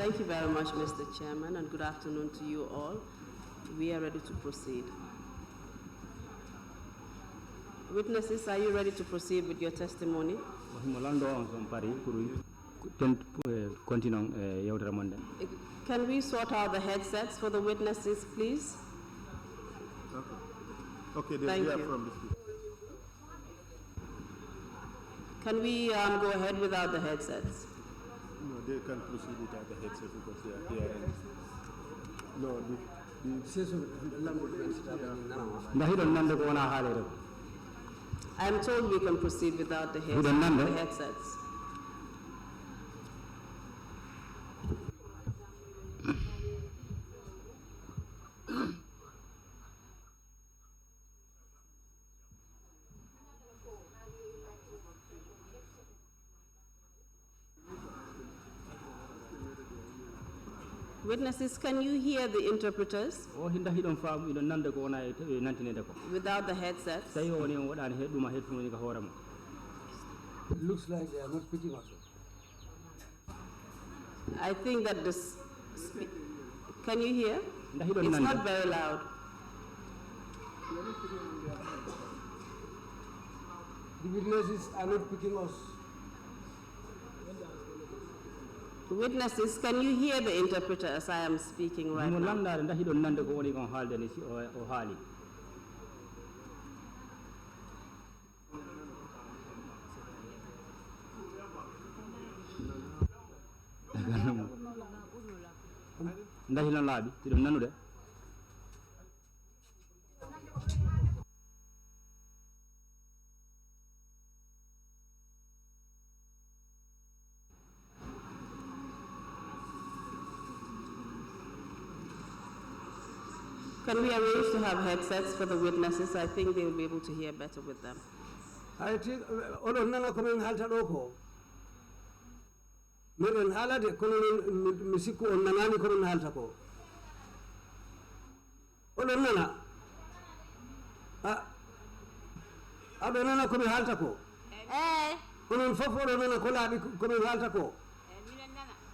Thank you very much, Mr. Chairman, and good afternoon to you all. We are ready to proceed. Witnesses, are you ready to proceed with your testimony? Can we sort out the headsets for the witnesses, please? Okay, they are from this group. Can we go ahead without the headsets? No, they can proceed without the headsets because they are here. No, I'm told we can proceed without the headsets. Witnesses, can you hear the interpreters? Without the headsets? It looks like they are not speaking also. I think that this... Can you hear? It's not very loud. The witnesses are not picking us. Witnesses, can you hear the interpreter as I am speaking right now? Can we arrange to have headsets for the witnesses? I think they will be able to hear better with them. I think all of Nana coming halter oko. Meron halade kono misiku on nanani kono halter ko. All of Nana. Ado Nana kono halter ko. Kono fofo Nana kolabi kono halter ko.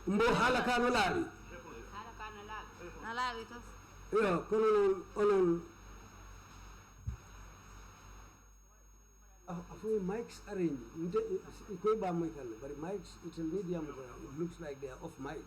Mbo halaka no labi. Nalabi tos. Yeah, on mics arranged. But mics, it's a medium. It looks like they are off mic.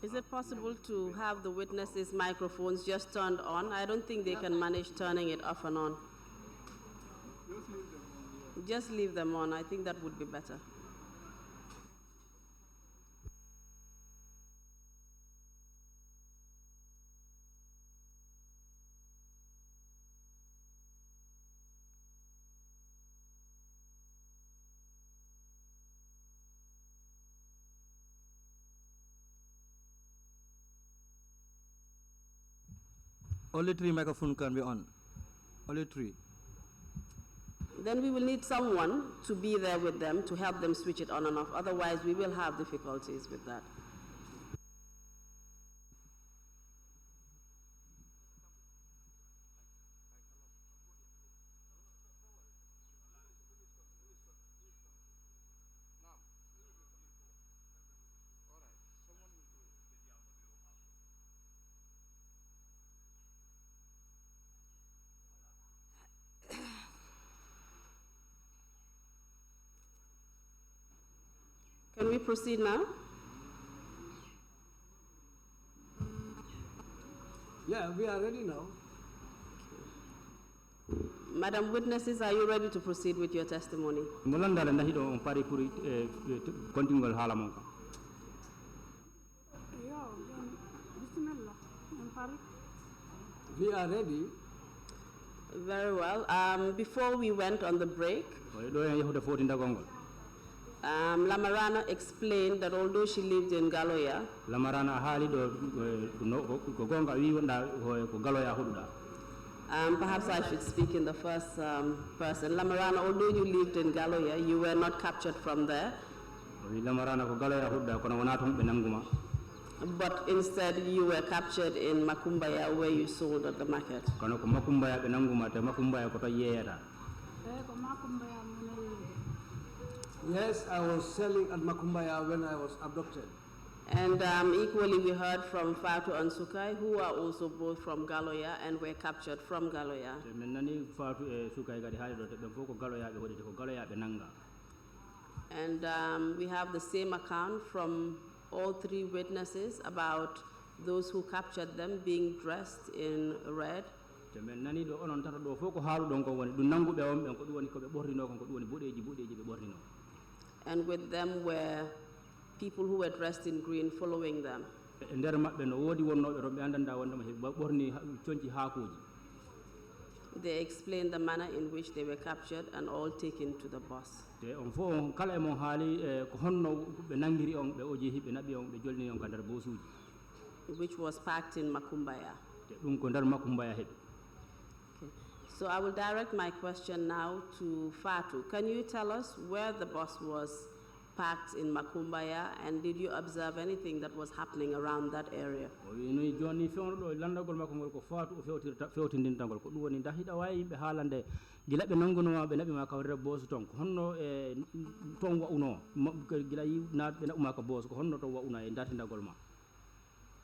Is it possible to have the witnesses' microphones just turned on? I don't think they can manage turning it off and on. Just leave them on. I think that would be better. Only 3 microphones can be on. Only 3. Then we will need someone to be there with them to help them switch it on and off. Otherwise, we will have difficulties with that. Can we proceed now? Yeah, we are ready now. Madam Witnesses, are you ready to proceed with your testimony? We are ready. Very well. Before we went on the break, Lamarana explained that although she lived in Galoya, Lamarana hali ko gonga wi wonda ko Galoya hududa. Perhaps I should speak in the first person. Lamarana, although you lived in Galoya, you were not captured from there. Lamarana ko Galoya hududa kono wona ton be nanguma. But instead you were captured in Makumbaya where you sold at the market. Kono ko Makumbaya be nanguma te Makumbaya ko to yeyata. Yes, I was selling at Makumbaya when I was abducted. And equally we heard from Fatou and Sukai, who are also both from Galoya and were captured from Galoya. And we have the same account from all three witnesses about those who captured them being dressed in red. And with them were people who were dressed in green following them. They explained the manner in which they were captured and all taken to the bus. Which was packed in Makumbaya. Okay. So I will direct my question now to Fatou. Can you tell us where the bus was packed in Makumbaya, and did you observe anything that was happening around that area?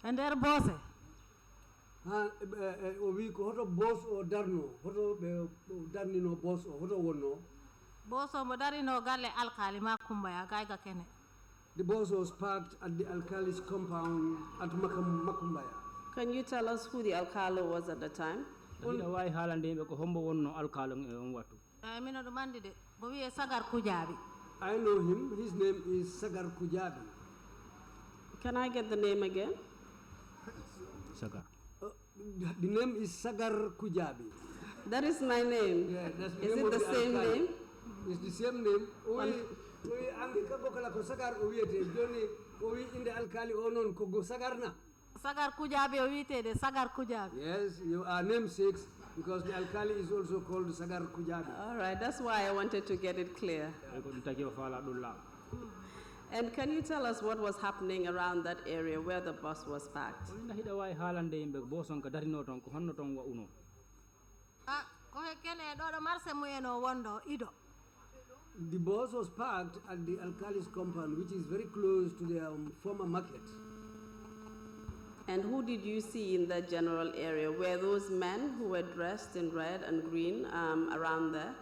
And their boss? We hoto boss or darno, hoto darnino boss or hoto wono. Boss or Modarino Gale Alkali Makumbaya, Gaiga Kene. The boss was parked at the alkali's compound at Makumbaya. Can you tell us who the alcalde was at the time? I mean, Sagar Kujabi. I know him. His name is Sagar Kujabi. Can I get the name again? Sagar. The name is Sagar Kujabi. That is my name. Yeah, that's the is name it the same name? It's the same name. We Angika Bokala ko Sagar Uwete, Johnny, we in the alkali onon Kogo Sagarna. Sagar Kujabi Uwete, the Sagar Kujabi. Yes, you are namesakes because the alkali is also called Sagar Kujabi. All right, that's why I wanted to get it clear. And can you tell us what was happening around that area where the bus was packed? The bus was parked at the alkali's compound, which is very close to the former market. And who did you see in that general area? Were those men who were dressed in red and green around there?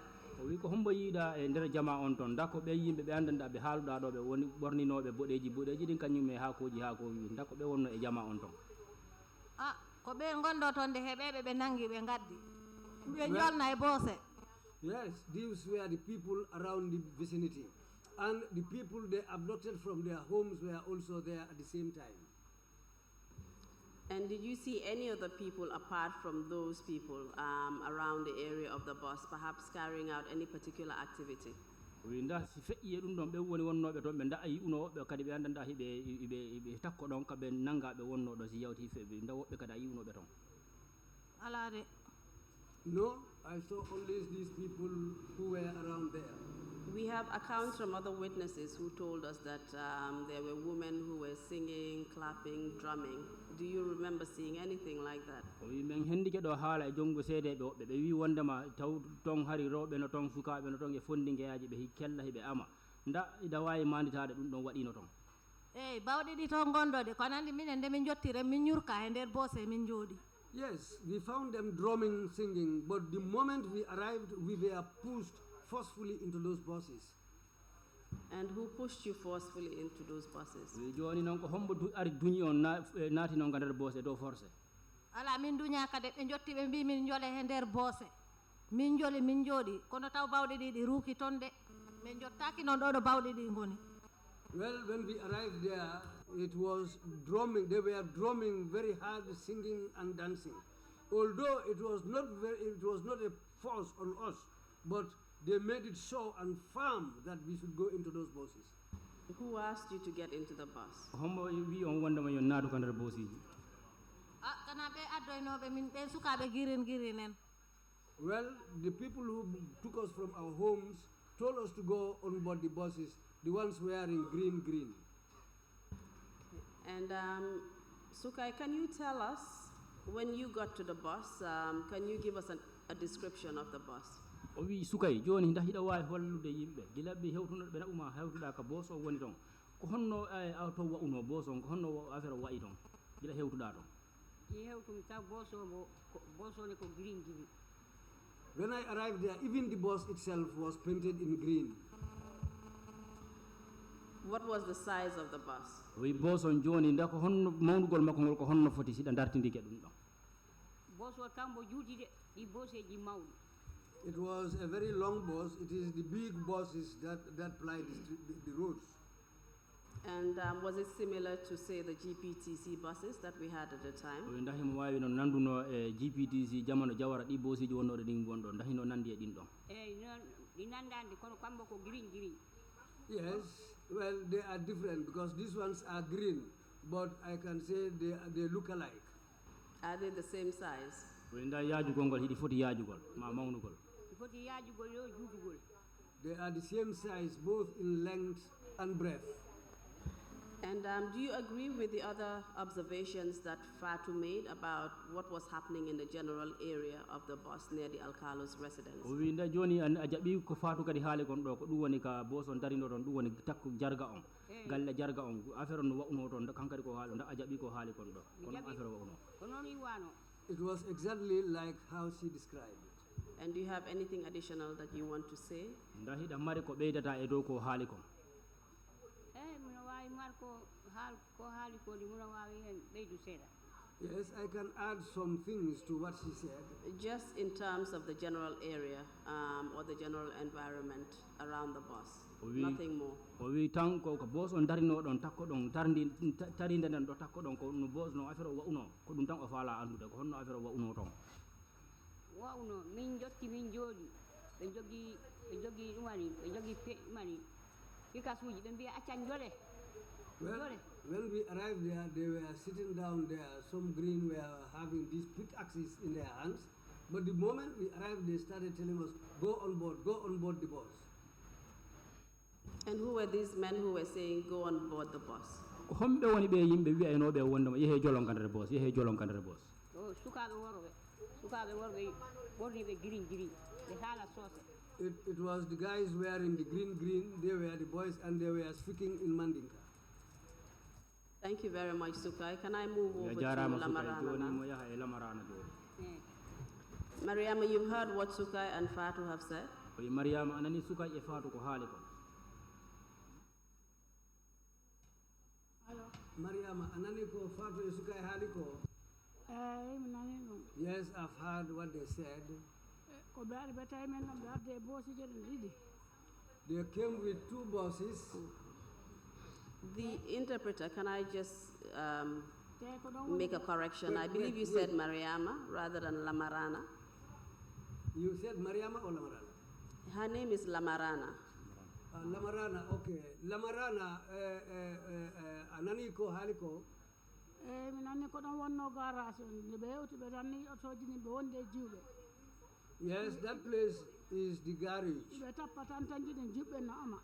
wi ko hombo yiida e nder jama on ton dako be yimbe be andanda be haaluda do be woni borninobe bodeji din kanyum e haakoji dako be wonno e jama on ton ko be gondo ton de hebebe be nangi be gaddi be jolna e bose. Yes, these were the people around the vicinity, and the people they abducted from their homes were also there at the same time. And did you see any other people apart from those people around the area of the bus, perhaps carrying out any particular activity? wi nda si feƴƴi ɗum ɗon ɓe woni wonnoɓe toon ɓe dayi unoɓe kadi ɓe andanda hiɓe takko ɗon kaɓe nangaɓe wonnoɗo si yawti ɓe nda woɓɓe kadi ayi unoɓe toon. Alade. No, I saw only these people who were around there. We have accounts from other witnesses who told us that there were women who were singing, clapping, drumming. Do you remember seeing anything like that? Men hendike ɗo haala e jongo seedeɓe woɓɓe ɓe wi wondema taw ton hari rewɓe no ton sukaɓe no ton e fondingueyaji ɓe kella heɓe ama nda ida wawi manditade ɗum ɗon waɗino ton. Eyi bawɗe ɗi toon gondode kono andi minen nde min jottire min ñurka e nder boose min jooɗi. Yes, we found them drumming, singing, but the moment we arrived, we were pushed forcefully into those buses. And who pushed you forcefully into those buses? Joni non ko hombo ari duñi on naati non nder boose do forcé. Ala min duña kade ɓe jotti ɓe mbi min jole e nder boose min joli min jooɗi kono taw bawɗe ɗi ɗi ruuki toon de min jottaki noon ɗo bawɗe ɗi ngoni. Well, when we arrived there, it was drumming. They were drumming very hard, singing and dancing. although it was not a force on us, but they made it so and firm that we should go into those buses. Who asked you to get into the bus? hombo wi on wondema yo naatu ko nder boosiji kana ɓe addoynoɓe min ɓen sukaɓe girin en. Well, the people who took us from our homes told us to go on board the buses, the ones wearing green. And Sukai, can you tell us, when you got to the bus, can you give us a description of the bus? o wi Sukay joni nda hiɗa wawi hollude yimɓe gila ɓe hewtunoɗo ɓe naɓuma hewtuɗa ka boos o woni toon ko honno to wa'uno boos on ko honno affaire o wayi toon gila hewtuɗa toon mi hewtumi taw boos o ne ko green. When I arrived there, even the bus itself was painted in green. What was the size of the bus? wi boos on joni nda ko honno mawnugol makko ngol ko honno foti siɗa dartindike ɗum ɗon Boos o tambo juuti de ɗi booseji mawɗi. It was a very long bus. It is the big buses that ply the roads. And was it similar to, say, the GPTC buses that we had at the time? ndahi mo wawi noon nanduno e GPTC jamano jawara ɗi boosiji wonnoɗe ɗin gonɗo ndahi no nandi e ɗin ɗon noon ɗi nandandi kono kamɓe ko green. Yes, well, they are different because these ones are green, but I can say they look alike. Are they the same size? nda yaajugol ngol hiɗi foti yaajugol ma mawnugol Foti yaajugol yo juutugol. They are the same size, both in length and breadth. And do you agree with the other observations that Fatou made about what was happening in the general area of the bus near the Alcalo's residence? o wi nda joni a jaɓi ko Fatou kadi haali kon ɗo ko ɗum woni ka boos on darino ɗon ɗum woni takku jarga on galle jarga on affaire on no wa'uno toon kankadi ko haali nda a jaɓi ko haali kon ɗo kono affaire o wa'uno Ko noon wiwano. It was exactly like how she described it. And do you have anything additional that you want to say? nda hiɗa mari ko ɓeydata e dow ko haali kon Mino wawi mar ko haali ko ɗi mino wawi hen ɓeydu seeɗa. Yes, I can add some things to what she said. Just in terms of the general area or the general environment around the bus. Nothing more. o wi tan ko boos on darino ɗon takko ɗon tarinde nden ɗo takko ɗon ko no boos no affaire o wa'uno ko ɗum tan o faala andude ko honno affaire o wa'uno toon Wa'uno min jotti min jooɗi ɓe jogi ɗumani ɓe jogi ɗumani pikasuji ɓe mbiya accan jole. Well, when we arrived there, they were sitting down there. Some green were having these pickaxes in their hands. But the moment we arrived, they started telling us, go on board the bus. And who were these men who were saying, go on board the bus? ko homɓe woni ɓe yimɓe wiyaynoɓe wondema yehe jolon kandere boos O sukaɓe worɓe ɓorniɓe green ɓe haala soose. It was the guys wearing the green. They were the boys, and they were speaking in Mandinka. Thank you very much, Sukai. Can I move over to Lamarana now? Mariama, you've heard what Sukai and Fatou have said. Mariama anani Sukai e Fatou ko haali ko Mariama, anani ko Fatou e Sukai haali ko? Mi nani ɗum. Yes, I've heard what they said. Ko ɓe ari ɓe tawi men ɗon ɓe arde e boosije ɗen ɗiɗi. They came with 2 buses. The interpreter, can I just make a correction? I believe you said Mariama rather than Lamarana. You said Mariama or Lamarana? Her name is Lamarana. Lamarana, okay. Lamarana, anani ko haali ko? Mi nanni ko ɗon wonno garage on nde ɓe hewti ɓe tanni otoji ni ɓe wonde juuɓe. Yes, that place is the garage. ɓe tappa tan tan jiɗen juɓɓe no ama.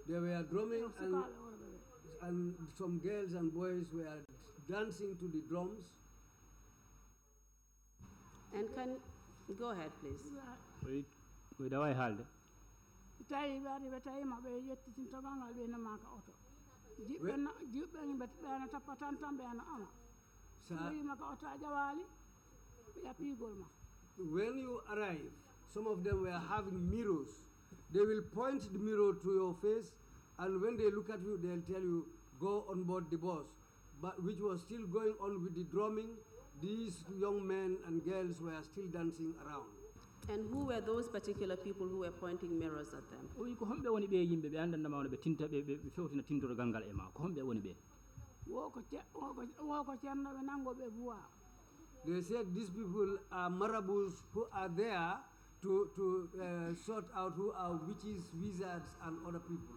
They were drumming and some girls and boys were dancing to the drums. And go ahead, please. ɓe ɗawa haalde tawi ɓe ari ɓe tawima ɓe yettitintogal ngal ɓe nomaka oto juɓɓe ɓeano tappa tan ɓeano ama so wima ka oto a ƴawali ɓe ƴappigol ma. When you arrive, some of them were having mirrors. They will point the mirror to your face, and when they look at you, they'll tell you, go on board the bus. But which was still going on with the drumming. These young men and girls were still dancing around. And who were those particular people who were pointing mirrors at them? o wi ko homɓe woni ɓe yimɓe ɓe andandama wona ɓe tinta ɓe fewtina tintotogal ngal e ma ko homɓe woni ɓe wo ko ceernoɓe nangoɓe voix. They said these people are marabouts who are there to sort out who are witches, wizards, and other people.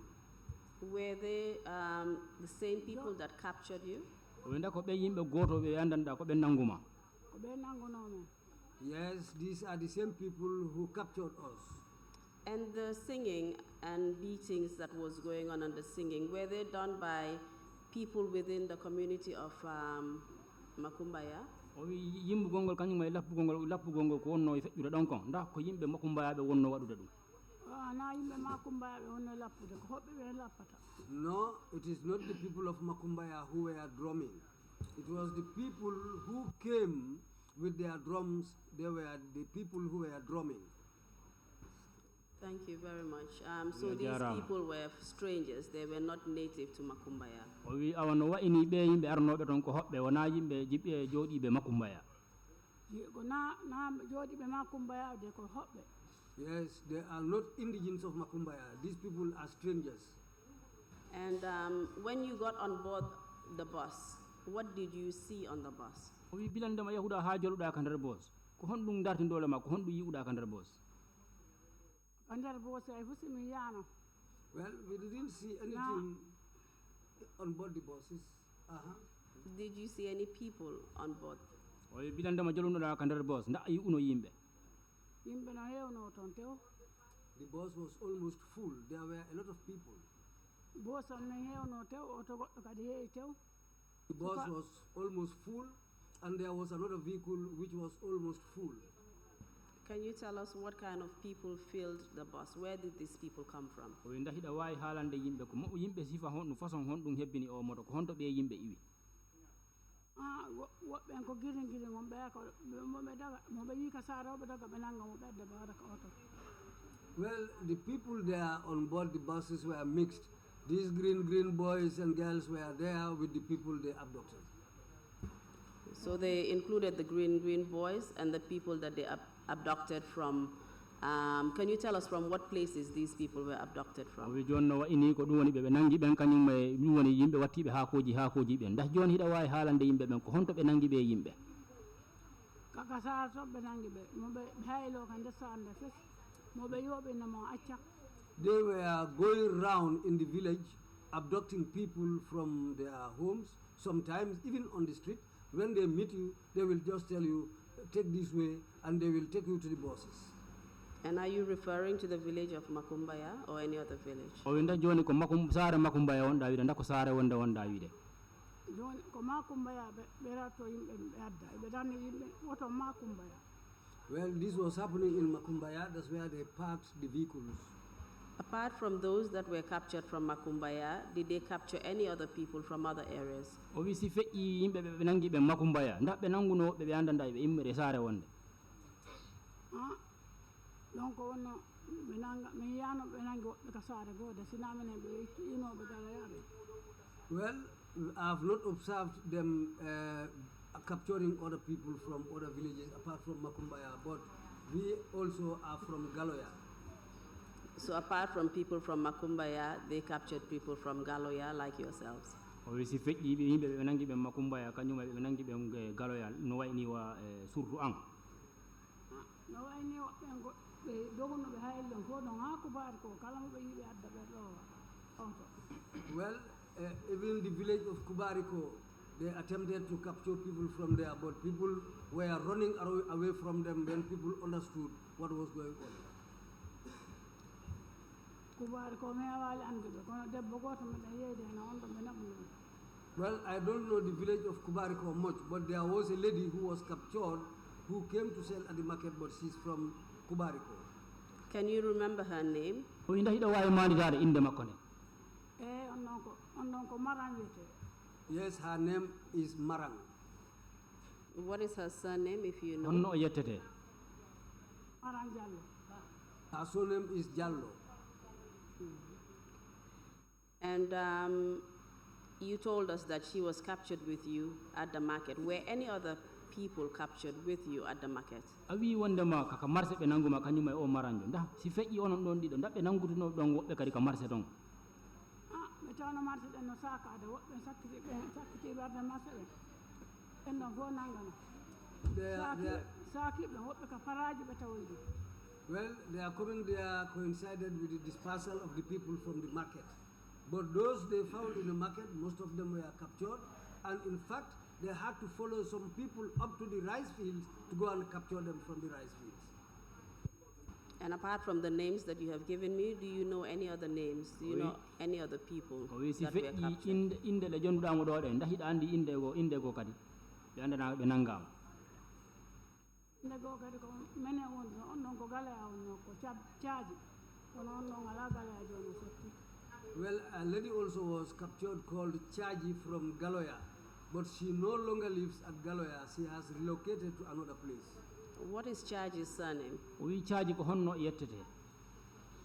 Were they the same people that captured you? Yes, these are the same people who captured us. And the singing and beatings that was going on and the singing, were they done by people within the community of Makumbaya? No, it is not the people of Makumbaya who were drumming. It was the people who came with their drums. They were the people who were drumming. Thank you very much. So these people were strangers. They were not native to Makumbaya. Yes, they are not indigents of Makumbaya. These people are strangers. And when you got on board the bus, what did you see on the bus? Well, we didn't see anything on board the buses. Did you see any people on board? The bus was almost full. There were a lot of people. The bus was almost full, and there was another vehicle which was almost full. Can you tell us what kind of people filled the bus? Where did these people come from? Well, the people there on board the buses were mixed. These green boys and girls were there with the people they abducted. So they included the green boys and the people that they abducted from. Can you tell us from what places these people were abducted from? They were going around in the village, abducting people from their homes, sometimes even on the street. When they meet you, they will just tell you, take this way, and they will take you to the buses. And are you referring to the village of Makumbaya or any other village? Well, this was happening in Makumbaya. That's where they parked the vehicles. Apart from those that were captured from Makumbaya, did they capture any other people from other areas? Well, I have not observed them capturing other people from other villages apart from Makumbaya, but we also are from Galoya. So apart from people from Makumbaya, they captured people from Galoya like yourselves? Well, even the village of Kubariko, they attempted to capture people from there, but people were running away from them when people understood what was going on. Well, I don't know the village of Kubariko much, but there was a lady who was captured who came to sell at the market, but she's from Kubariko. Can you remember her name? Yes, her name is Marang. What is her surname, if you know? Her surname is Jallow. And you told us that she was captured with you at the market. Were any other people captured with you at the market? sakiɓe woɓɓe ka paraji ɓe tawoyde. Well, they are coming there coincided with the dispersal of the people from the market. But those they found in the market, most of them were captured. And in fact, they had to follow some people up to the rice fields to go and capture them from the rice fields. And apart from the names that you have given me, do you know any other names? Do you know any other people that were captured? Inde le jonduɗamo ɗo ɗe ndahiɗa andi inde go kadi ɓe andana ɓe nanngama. Inde go kadi ko mene wonno on ɗon ko Galoya wonno ko caaji kono on ɗon ala Galoya joni sotti. Well, a lady also was captured called Chaji from Galoya, but she no longer lives at Galoya. She has relocated to another place. What is Chaji's surname? O wi Chaji ko honno yettete.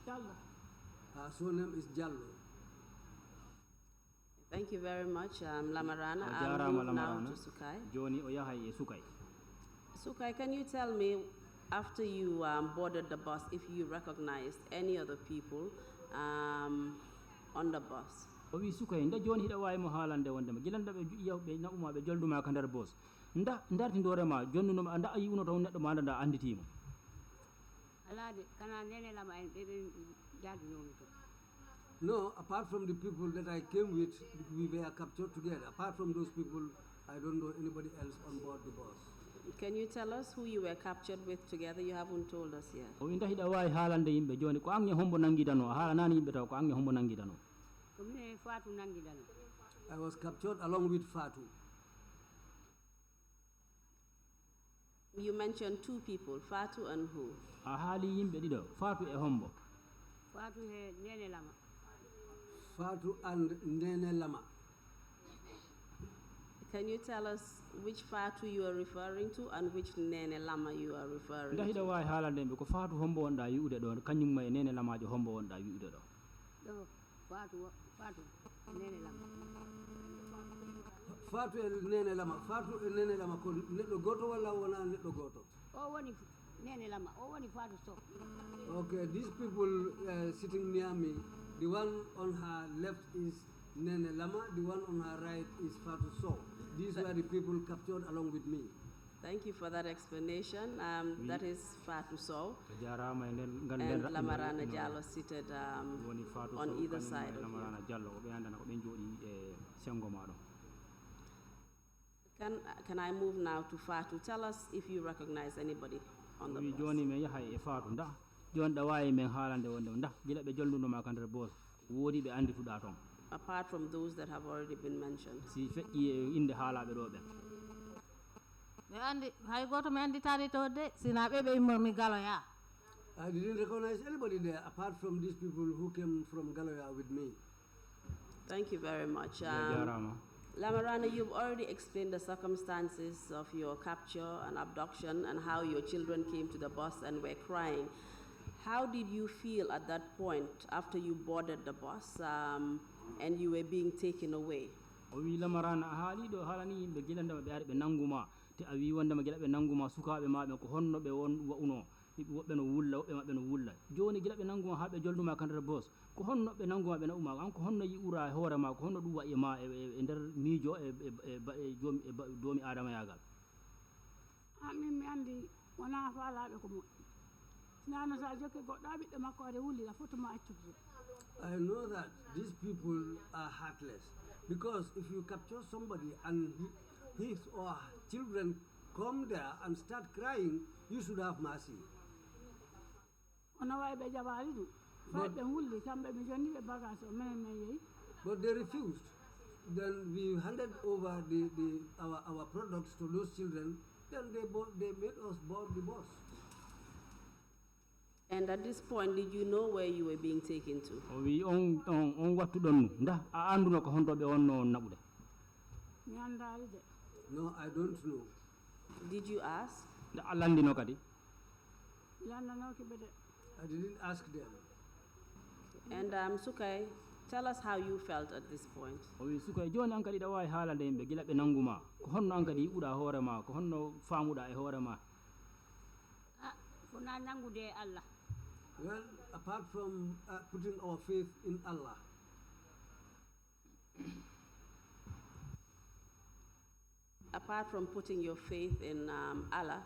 Jallow. Her surname is Jallow. Thank you very much, Lamarana. O I'll jarama move now Lamarana. to Sukai. Joni o yahay e Sukai. Sukai, can you tell me, after you boarded the bus, if you recognized any other people on the bus? O wi Sukai nda joni hiɗa wawi mo haalande wondema gilanda ɓe yawɓe naɓuma ɓe jolduma ka nder bos nda dartindorema jonnunoma nda a yiwno taw neɗɗo maɗa nda anditimo. Alade kana nene lama en ɗeɗen jaadunomi to. No, apart from the people that I came with, we were captured together. Apart from those people, I don't know anybody else on board the bus. Can you tell us who you were captured with together? You haven't told us yet. O wi nda hiɗa wawi haalande yimɓe joni ko ange hombo nanguidano a haalanani yimɓe taw ko ange hombo nanguidano. Ko mine Fatou nangidano. I was captured along with Fatou. You mentioned two people, Fatou and who? A haali yimɓe ɗiɗo Fatou e hombo. Fatou he nene lama. Fatou and Nene Lama. Can you tell us which Fatou you are referring to and which Nene Lama you are referring nda hiɗa to? wawi haalande ɓe ko Fatou hombo wonɗa wi'ude ɗo kañumma e Nene Lamajo hombo wonɗa wi'ude ɗo. Ɗo Fatou nene lama. Fatou and Nene Lama. Fatou and Nene Lama ko neɗɗo goto walla wona neɗɗo goto? O woni nene lama. O woni Fatou Sowe. Okay, these people sitting near me, the one on her left is Nene Lama, the one on her right is Fatou Sowe. These were the people captured along with me. Thank you for that explanation. That is Fatou Sowe and and Lamarana Jallow seated on either side of you. Can I move now to Fatou? Tell us if you recognize anybody on the bus. joni mi yahay e Fatou nda joni ɗa wawi men haalande wonde nda gila ɓe jollunoma ka nder bos woodi ɓe andituɗa toon. Apart from those that have already been mentioned. Si feƴƴi e inde haalaɓe ɗo ɓen. ɓe andi hay goto mi anditani to de sina ɓe immormi Galoya. I didn't recognize anybody there apart from these people who came from Galoya with me. Thank you very much. Jarama. Lamarana, you've already explained the circumstances of your capture and abduction and how your children came to the bus and were crying. How did you feel at that point after you boarded the bus and you were being taken away? O wi Lamarana a haali ɗo haalani yimɓe gilandema ɓe ari ɓe nanguma te a wi wondema gila ɓe nanguma sukaɓe maɓe ko honno ɓe won wa'uno woɓɓe no wulla woɓɓe maɓɓe no wulla joni gila ɓe nanguma ha ɓe jolduma ka nder bos ko honno ɓe nanguma ɓe naɓuma an ko honno yi'ura e hoore ma ko honno ɗum waɗi ma e nder miijo doomi adama yagal. Min mi andi wona faalaɓe ko moƴƴi sinano sa jokke goɗɗo ha ɓiɗɗo makko ade wullira fotuma accude. I know that these people are heartless because if you capture somebody and his or her children come there and start crying, you should have mercy. Ono wawi ɓe jaɓali ɗum fay ɓe wulli kamɓe mi jonni ɓe bagage o minen min yeehi. But they refused. Then we handed over our products to those children. Then they made us board the bus. And at this point, did you know where you were being taken to? O wi on wattu ɗon nda a anduno ko honto ɓe wonno naɓude. Mi andali de. No, I don't know. Did you ask? Nda a landino kadi. Landanoki ɓe de. I didn't ask them. And Sukai, tell us how you felt at this point. O wi Sukai joni an kadi ɗa wawi haalande yimɓe gila ɓe nanguma ko honno an kadi yiɓuɗa hoore ma ko honno faamuɗa e hoore ma. Fona nangude Allah. Well, apart from putting our faith in Allah. apart from putting your faith in Allah,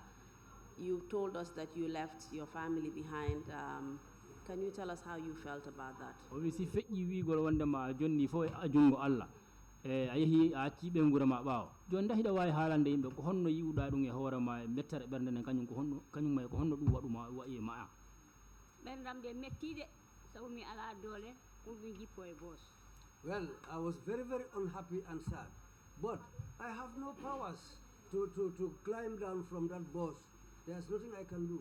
you told us that you left your family behind. Can you tell us how you felt about that? Obviously, feƴƴi wigol wondema jonni fof e jungo Allah a yeehi a acciɓe ngura ma ɓaawo joni ndahiɗa wawi haalande yimɓe ko honno yiwɗa ɗum e hoore ma e mettere ɓernde nden kañum ma ko honno ɗum waɗuma waɗi e ma an ɓerdam de mettiɗe sabu mi ala doole pour mi jippo e boss. Well, I was very, very unhappy and sad. But I have no powers to climb down from that boss. There's nothing I can do.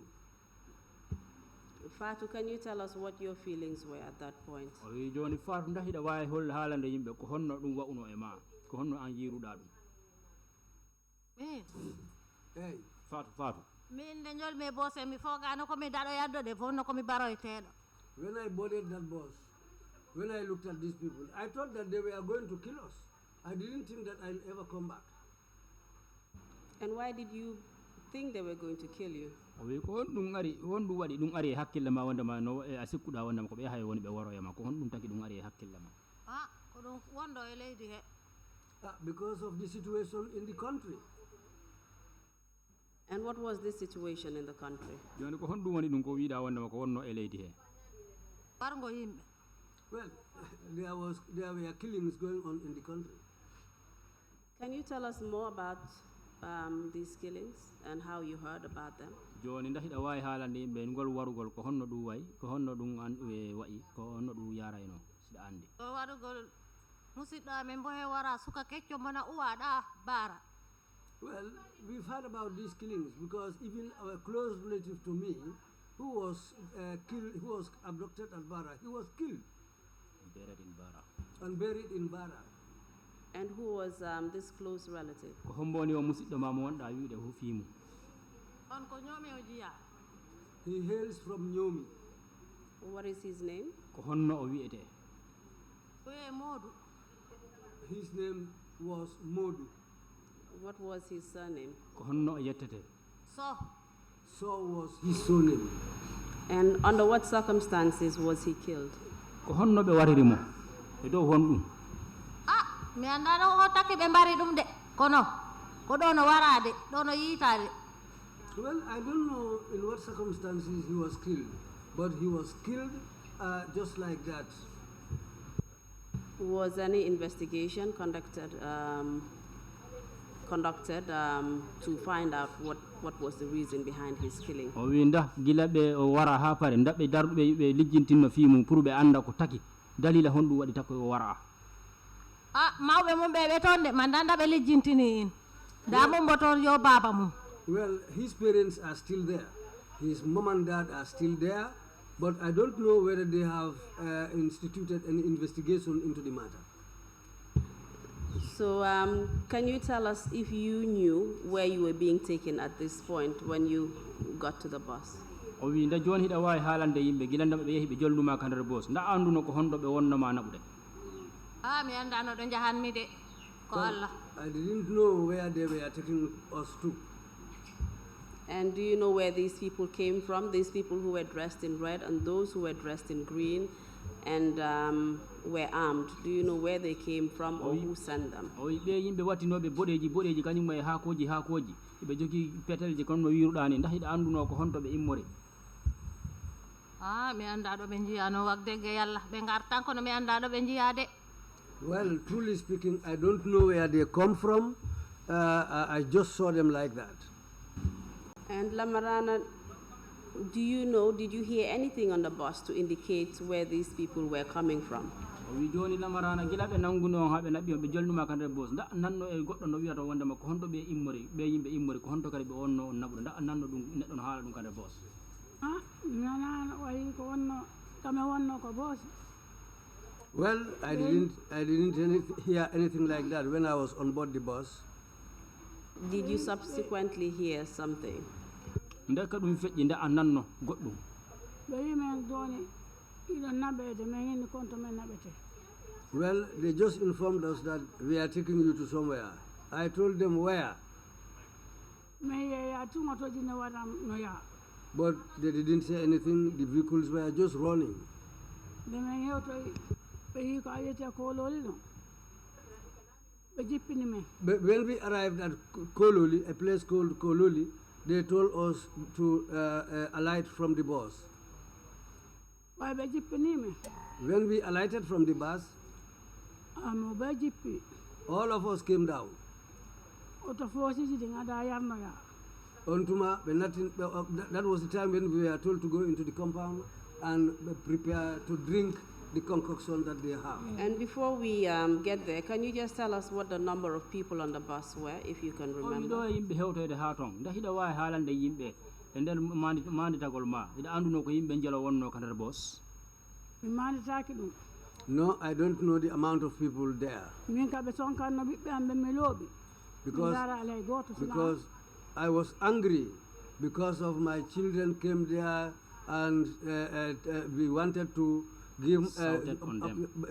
Fatou, can you tell us what your feelings were at that point? o wi joni Fatou ndahiɗa wawi hol haalande yimɓe ko honno ɗum waɗuno e ma ko honno an yiruɗa ɗum min Hey, Fatou min nde jolmi e boss mi fogano komi daɗo yaddode fonno komi baroyteɗo. when I boarded that bus, when I looked at these people, I thought that they were going to kill us. I didn't think that I'll ever come back. And why did you think they were going to kill you? o wi ko honɗum ari honɗum waɗi ɗum ari e hakkille ma wondema no a sikkuɗa wondema ko ɓe hay woni ɓe waro e ma ko honɗum taki ɗum ari e hakkille ma Ko ɗum wondo e leydi he. Because of the situation in the country. And what was this situation in the country? joni ko honɗum woni ɗum ko wiɗa wondema ko wonno e leydi he Bargo yimɓe. Well, there were killings going on in the country. Can you tell us more about these killings and how you heard about them? joni ndahiɗa wawi haalande yimɓe ngol warugol ko honno ɗum wayi ko honno ɗum wayi ko honno ɗum yarayno siɗa andi ɗo waɗugol musidɗo amen bo he wara suka kecco mona uwaɗa baara. Well, we've heard about these killings because even our close relative to me, who was killed, who was abducted at Bara, he was killed buried in Bara and buried in Bara. And who was this close relative? ko homboni o musidɗo ma mo wonɗa wiide ho fiimu On ko ñoomi o jiya. He hails from Nyomi. What is his name? ko honno o wiyete Oye Modu. His name was Modu. What was his surname? ko honno o yettete So So was his surname. And under what circumstances was he killed? ko honno ɓe wariri mo e dow honɗum mi anda no o takki ɓe mbari ɗum de kono ko ɗo no warade ɗo no yiitade. Well, I don't know in what circumstances he was killed, but he was killed just like that. Was any investigation conducted to find out what was the reason behind his killing? o wi nda gila ɓe o wara ha pare ndaɓe darɗuɓe ɓe lijjintinno fiimum pour ɓe anda ko taki dalila honɗum waɗi takko o wara mawɓe mum ɓe toon de ma danda ɓe lijjintini in da mum bo toon yo baba mum. Well, his parents are still there. His mom and dad are still there, but I don't know whether they have instituted any investigation into the matter. So can you tell us if you knew where you were being taken at this point when you got to the bus? o wi nda joni hiɗa wawi haalande yimɓe gilandaɓe ɓe yeehi ɓe jolluma ka nder bos nda anduno ko honɗo ɓe wonnoma naɓude mi anda no ɗo jahanmi de ko Allah. I didn't know where they were taking us to. And do you know where these people came from? These people who were dressed in red and those who were dressed in green and were armed. Do you know where they came from or who sent them? o wi ɓe yimɓe wattinoɓe boɗeji kañum e haakoji ɓe jogui petelje kono no wiruɗa ni nda hiɗa anduno ko honto ɓe immori mi anda ɗo ɓe jiyano wagdege yallah ɓe gartan kono mi anda ɗo ɓe jiyade. Well, truly speaking, I don't know where they come from. I just saw them like that. And Lamarana, do you know, did you hear anything on the bus to indicate where these people were coming from? o wi joni Lamarana gila ɓe nanguno ha ɓe naɓi ɓe jolnuma ka nder bos nda nanno e goɗɗo no wiyata wondema ko honto ɓe immori ɓe yimɓe immori ko honto kadi ɓe wonno on naɓude nda nanno ɗum neɗɗo no haala ɗum ka nder bos nanano wayi ko wonno kame wonno ko boosi. Well, I didn't hear anything like that when I was on board the bus. Did you subsequently hear something? nde ka ɗum feƴƴi nde a nanno goɗɗum ɓe wi men joni iɗon naɓede min inni konto men naɓete. Well, they just informed us that we are taking you to somewhere. I told them where, min yeeya tuŋotoji ne waɗam no yaa. but they didn't say anything. The vehicles were just running. nde min yewtoyi ɓe yi ko a yiyete kololi ɗon. When we arrived at Kololi, a place called Kololi, they told us to alight from the bus. When we alighted from the bus, all of us came down. That was the time when we were told to go into the compound and prepare to drink the concoction that they have. And before we get there, can you just tell us what the number of people on the bus were, if you can remember? No, I don't know the amount of people there. Because I was angry because of my children came there and we wanted to give,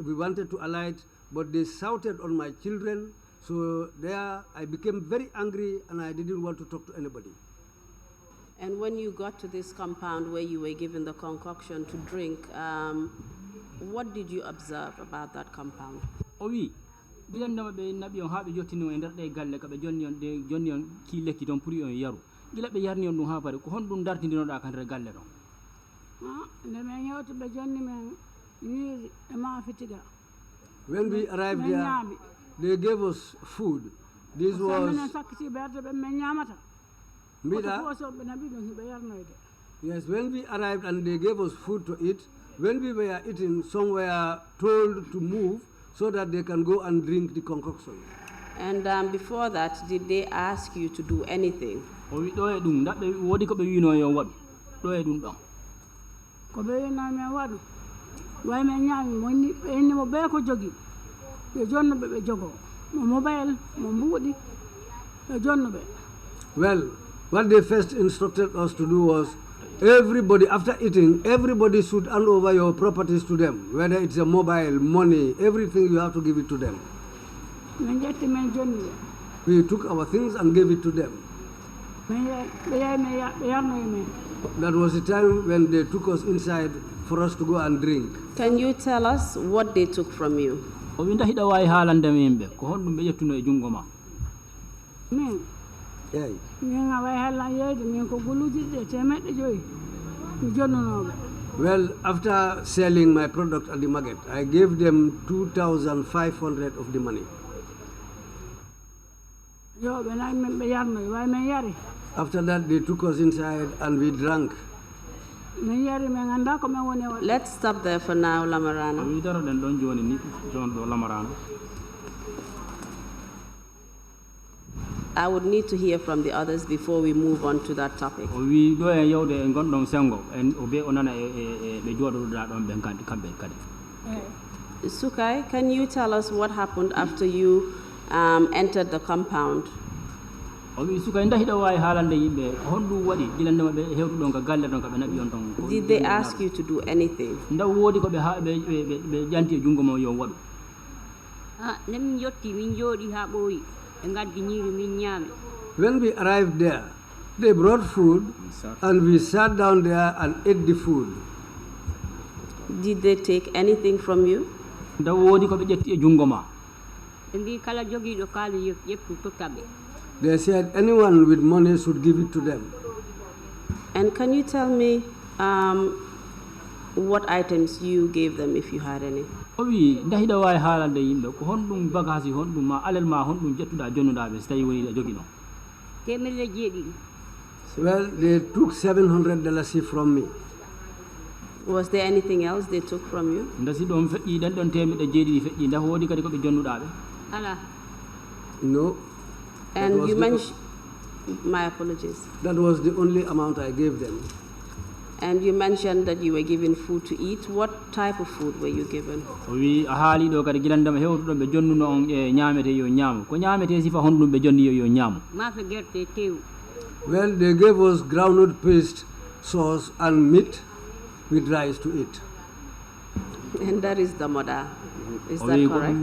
we wanted to alight, but they shouted on my children. So there I became very angry and I didn't want to talk to anybody. And when you got to this compound where you were given the concoction to drink, what did you observe about that compound? Oui. Gila be nabi on haɓe jottini e nder ɗe galle kaɓe jonni on ki lekki ton pour on yaru gila ɓe yarni on ɗum ha pare ko hon ɗum dartidinoɗa ka nder galle ɗon when we arrived there, they gave us food. This was yes, when we arrived and they gave us food to eat, when we were eating, some were told to move so that they can go and drink the concoction. And before that, did they ask you to do anything? Well, what they first instructed us to do was, everybody, after eating, everybody should hand over your properties to them, whether it's a mobile, money, everything you have to give it to them. We took our things and gave it to them. That was the time when they took us inside for us to go and drink. Can you tell us what they took from you? Well, after selling my product at the market, I gave them 2,500 of the money. After that, they took us inside and we drank. Let's stop there for now, Lamarana. I would need to hear from the others before we move on to that topic. Sukai, can you tell us what happened after you entered the compound? Did they ask you to do anything? When we arrived there, they brought food and we sat down there and ate the food. Did they take anything from you? They said anyone with money should give it to them. And can you tell me what items you gave them, if you had any? Well, they took $700 from me. Was there anything else they took from you? No. And you mentioned, my apologies. That was the only amount I gave them. And you mentioned that you were given food to eat. What type of food were you given? Well, they gave us groundnut paste, sauce, and meat with rice to eat. And that is damoda. Is that correct?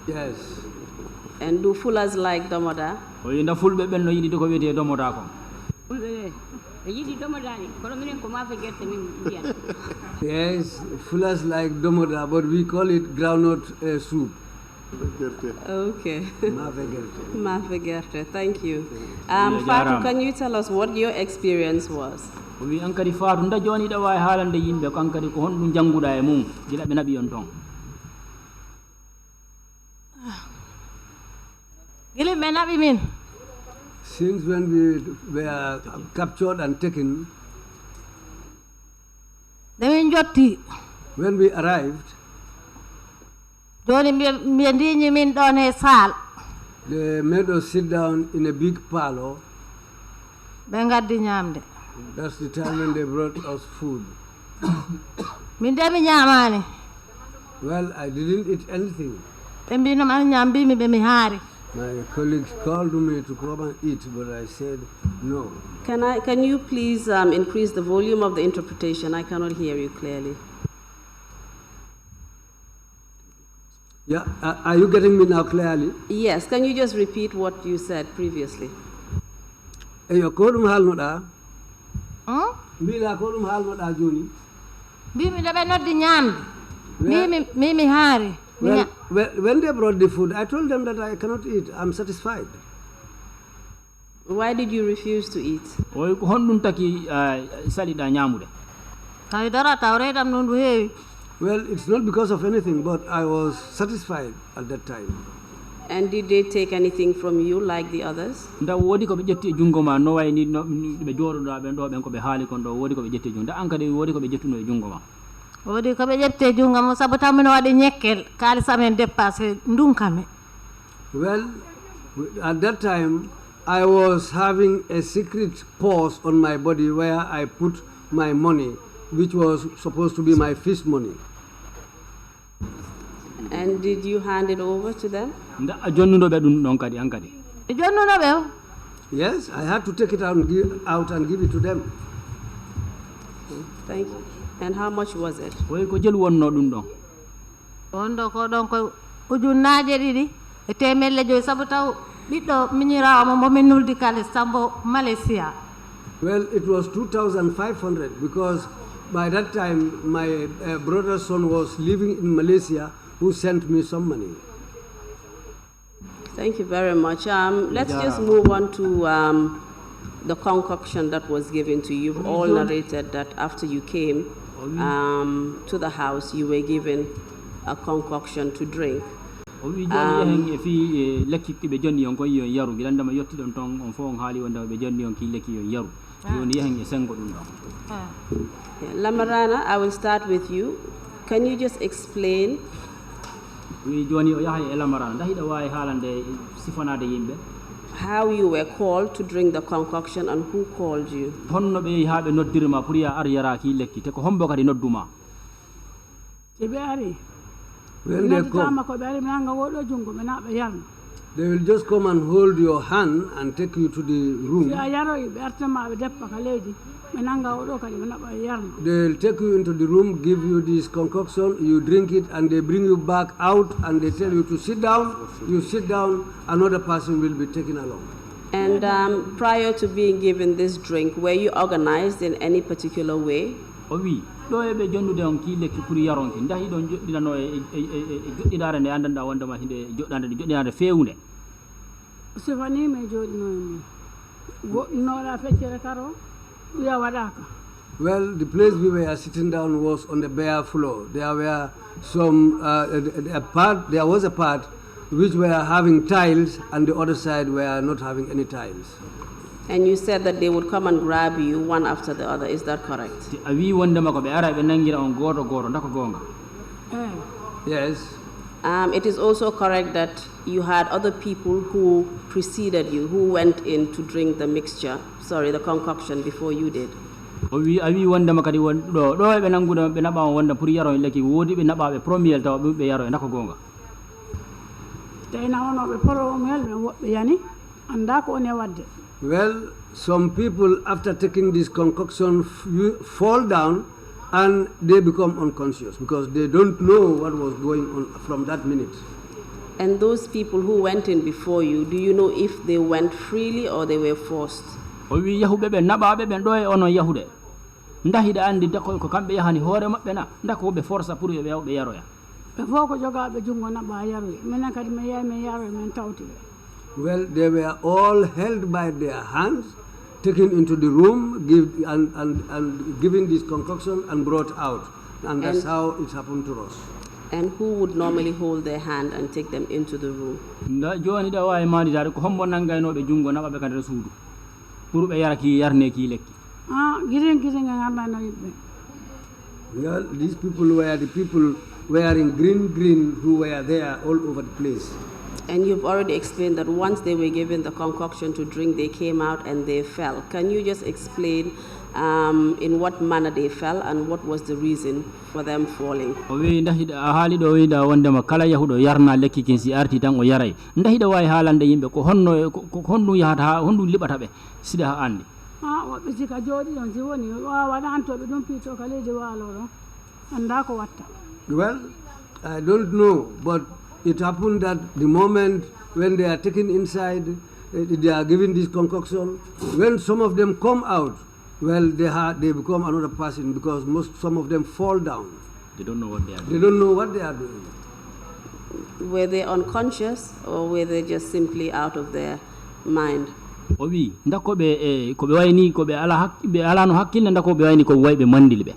Yes. And do fullers like damoda? Yes, fullers like domoda, but we call it groundnut soup. Okay. Mafegerte. Mafegerte. Thank you. Fatou, can you tell us what your experience was? wi ankadi Fatou nda joni da way haalande yimbe ko ankadi ko honɗum janguɗa e mum gila ɓe naɓi on ton gila ɓe naɓi min. Since when we were captured and taken, demin jotti when we arrived, joni mbiye ndiñi min ɗon e saal they made us sit down in a big parlor. ɓe gaddi ñamde. That's the time when they brought us food. min de mi ñamani. Well, I didn't eat anything. ɓe mbino an ñam mbimi ɓe mi haari. My colleagues called me to come and eat, but I said no. Can you please increase the volume of the interpretation? I cannot hear you clearly. Yeah, are you getting me now clearly? Yes, can you just repeat what you said previously? Eyo ko ɗum haalnoɗa? Hmm? Mbiɗa ko ɗum haalnoɗa joni? mbimi ɗo ɓe noddi ñamde. Mimi haari. Well, when they brought the food, I told them that I cannot eat. I'm satisfied. Why did you refuse to eat? oy ko honɗum taki saliɗa ñamude tawi darata o reydam noon ndu heewi. Well, it's not because of anything, but I was satisfied at that time. And did they take anything from you like the others? nda woodi ko ɓe ƴetti e junngo ma no wayni no ɓe jooɗoɗa ɓen ɗo ɓen ko ɓe haali kon ɗo woodi ko ɓe ƴetti e junngo nda an kadi woodi ko ɓe ƴettuno e junngo ma woodi ko ɓe ƴette junngo mo sabu tan mino waɗi ñekkel kaalis amen dépassé ndunkame. Well, at that time, I was having a secret purse on my body where I put my money, which was supposed to be my fish money. And did you hand it over to them? nda a jonnuɗoɓe ɗum ɗon kadi an kadi ɓe jonnunoɓe o. Yes, I had to take it out and give it to them. Thank you. And how much was it? oy ko jelu wonno ɗum ɗon on ɗo ko ɗon ko ujunnaje ɗiɗi e temelle joyi sabu taw ɓiɗɗo miñirawo mo min nuldi kalis sambo Malaysia. Well, it was 2,500 because by that time my brother's son was living in Malaysia who sent me some money. Thank you very much. Let's just move on to the concoction that was given to you. You've all narrated that after you came to the house, you were given a concoction to drink. o wi joni yehen e fi lekki ɓe jonni on kon yon yaru gilandama yetti ɗon ton on fof on haali wonde ɓe jonni on ki lekki yon yaru joni yehen e sengo ɗum ɗon Lamarana, I will start with you. Can you just explain wi joni o yahay e Lamarana ndax hiɗa wawi haalande sifanade yimɓe how you were called to drink the concoction and who called you? honno ɓe ha ɓe noddirma pour ya ar yaraki lekki te ko hombo kadi nodduma so ɓe ari When they come, ko ɓe ari mi nanga woɗo junngo ɓe naɓe yarno. they will just come and hold your hand and take you to the room. si a yaroyi ɓe artama ɓe deppa ka leydi ɓe nanga oɗo kadi ɓe naɓa yarno. They'll take you into the room, give you this concoction, you drink it, and they bring you back out and they tell you to sit down. You sit down, another person will be taken along. And prior to being given this drink, were you organized in any particular way? o wi ɗo eɓe jonnude on ki lekki pour yaronki ndahi ɗon joɗɗinano e joɗɗinare nde andanɗa wondema hinde joɗɗande nde joɗɗinade fewnde sifani min jooɗino e mum goɗɗinoɗa feccere karo wiya waɗaka. Well, the place we were sitting down was on the bare floor. There were some, there was a part which were having tiles and the other side were not having any tiles. And you said that they would come and grab you one after the other. Is that correct? a wi wondema ko ɓe ara ɓe nanguira on goto goto ndako gonga Yes. It is also correct that you had other people who preceded you, who went in to drink the mixture, the concoction before you did. o wi a wi wondema kadi won ɗo eɓe nanguɗo ɓe naɓa on wonda pour yaro e lekki woodi ɓe naɓaɓe premier tawa ɓe yaro e ndako gonga tawina wonoɓe poromel ɓe woɓɓe yani anda ko one wadde. Well, some people after taking this concoction fall down and they become unconscious because they don't know what was going on from that minute. And those people who went in before you, do you know if they went freely or they were forced? o wi yahuɓe ɓe naɓaɓe ɓen ɗo e onon yahude ndahiɗa andi ko kamɓe yahani hoore maɓɓe na ndako ɓe força pour yoɓe ɓe yaroya. Well, they were all held by their hands, taken into the room, and given this concoction and brought out. And that's how it happened to us. And who would normally hold their hand and take them into the room? Well, these people were the people wearing green who were there all over the place. And you've already explained that once they were given the concoction to drink, they came out and they fell. Can you just explain in what manner they fell and what was the reason for them falling? Well, I don't know, but it happened that the moment when they are taken inside, they are given this concoction. When some of them come out, well, they become another person because some of them fall down. They don't know what they are doing. They don't know what they are doing. Were they unconscious or were they just simply out of their mind? Obi, ndako be ko be wayni ko be ala no hakkille ndako be wayni ko waybe mandil be.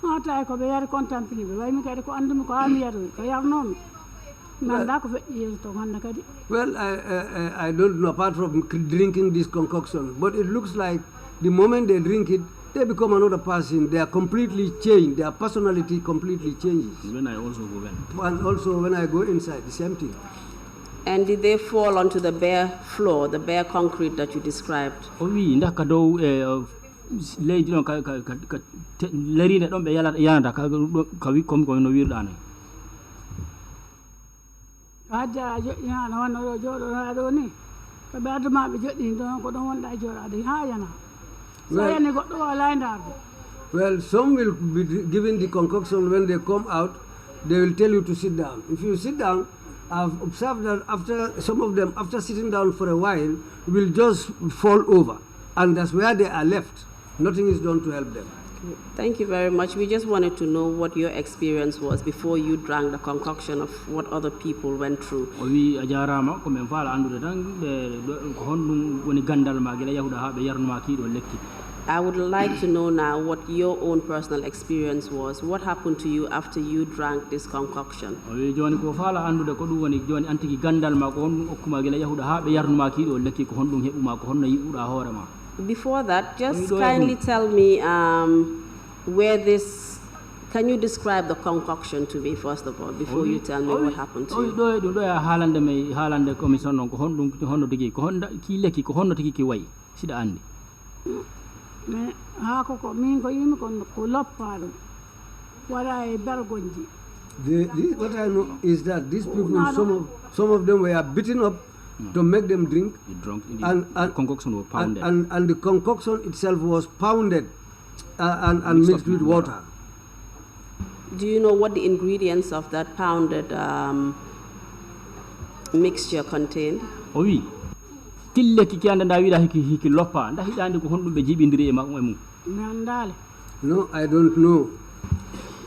Ata ko be yar contemple be waymi kadi ko andumi ko ami yar ko yarnomi. Nanda ko feƴƴi to hande kadi. Well, I don't know apart from drinking this concoction, but it looks like the moment they drink it, they become another person. They are completely changed. Their personality completely changes. When I also go in. And also when I go inside, the same thing. And did they fall onto the bare floor, the bare concrete that you described? Oui, ndaka dow leydi ɗon ka lerine ɗon ɓe yanata ka wi comme no wirɗa ni. Adda joƴƴinaano wonno ɗo jooɗoɗaa ɗo ni ko ɓe addumaɓe joƴƴini ɗon ko ɗon wonɗa e jooɗaade ha yana so yani goɗɗo o alaa e ndaarde. Well, some will be given the concoction when they come out. They will tell you to sit down. If you sit down, I've observed that after some of them, after sitting down for a while, will just fall over. And that's where they are left. Nothing is done to help them. Thank you very much. We just wanted to know what your experience was before you drank the concoction of what other people went through. I would like to know now what your own personal experience was. What happened to you after you drank this concoction? Before that, just kindly tell me where this, can you describe the concoction to me first of all, before you tell me what happened to you? What I know is that these people, some of them were beaten up to make them drink. And concoction was pounded. And the concoction itself was pounded and mixed with water. Do you know what the ingredients of that pounded mixture contained? Oh, oui. No, I don't know.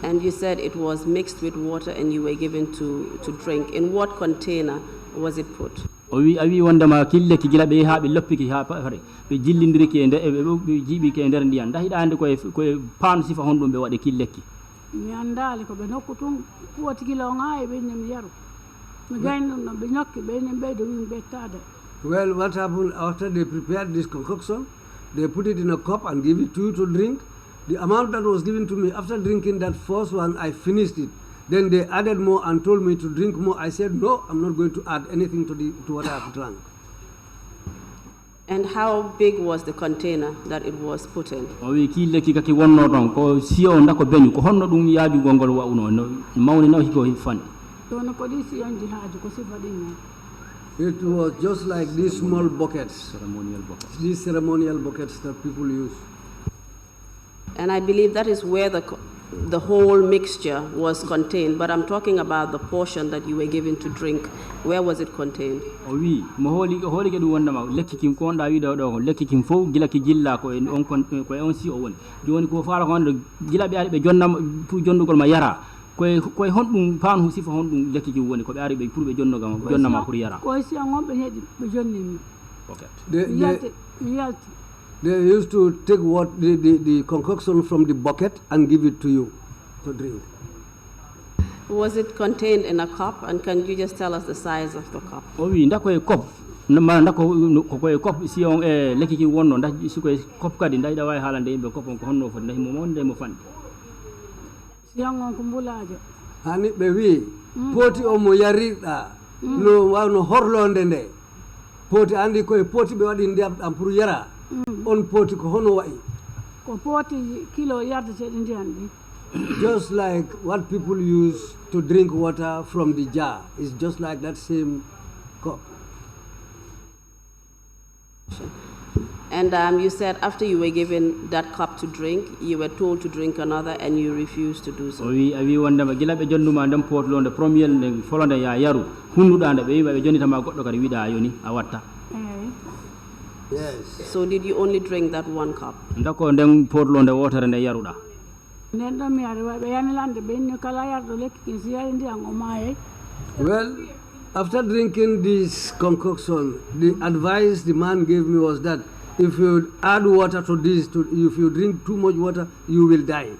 And you said it was mixed with water and you were given to drink. In what container was it put? Well, what happened after they prepared this concoction, they put it in a cup and give it to you to drink. The amount that was given to me, after drinking that first one, I finished it. Then they added more and told me to drink more. I said, no, I'm not going to add anything to what I have drunk. And how big was the container that it was put in? It was just like these small buckets. Ceremonial buckets. These ceremonial buckets that people use. And I believe that is where the whole mixture was contained, but I'm talking about the portion that you were given to drink. Where was it contained? Oui, moholi ke du wonda ma lekki kim ko nda wi do lekki kim fo gila ki jilla ko on si o woni joni ko faala ko gila be ari be jonnam fu jondugol ma yara koye honɗum paan hu sifa honɗum lekki ki woni ko ɓe ari ɓe pour ɓe jonnama pour yara koye si on ɓe heeɗi ɓe jonnimi yalti They used to take what the concoction from the bucket and give it to you to drink. Was it contained in a cup? And can you just tell us the size of the cup? O wi nda koye cop nda koye cop si on e lekki ki wonno nda si koye cop kadi nda ida wawi haalande yimɓe cop on ko honno foti ndahi mo wonde mo fanɗi si on ko mbulajo hani ɓe wi poti o mo yariɗa no wawno horlonde nde poti andi koye poti ɓe waɗi ndiyam ɗam pour yara on poti ko hono wayi ko poti kilo yardeteɗe ndiyan ɗi just like what people use to drink water from the jar is just like that same cup. And you said after you were given that cup to drink, you were told to drink another and you refused to do so. O wi a wi wondema gila ɓe jonnuma nden potlonde premier nde folonde ya yaru hunnuɗa nde ɓe wi ɓe jonnitama goɗɗo kadi wiɗa a yoni a watta Yes. So did you only drink that one cup? ndako nden potlonde wotere nde yaruɗa nden ɗon mi yari ɓe yanilande ɓe inni kala yarɗo lekki kin si yari ndiyan o maayay Well, after drinking this concoction, the advice the man gave me was that if you add water to this, if you drink too much water, you will die.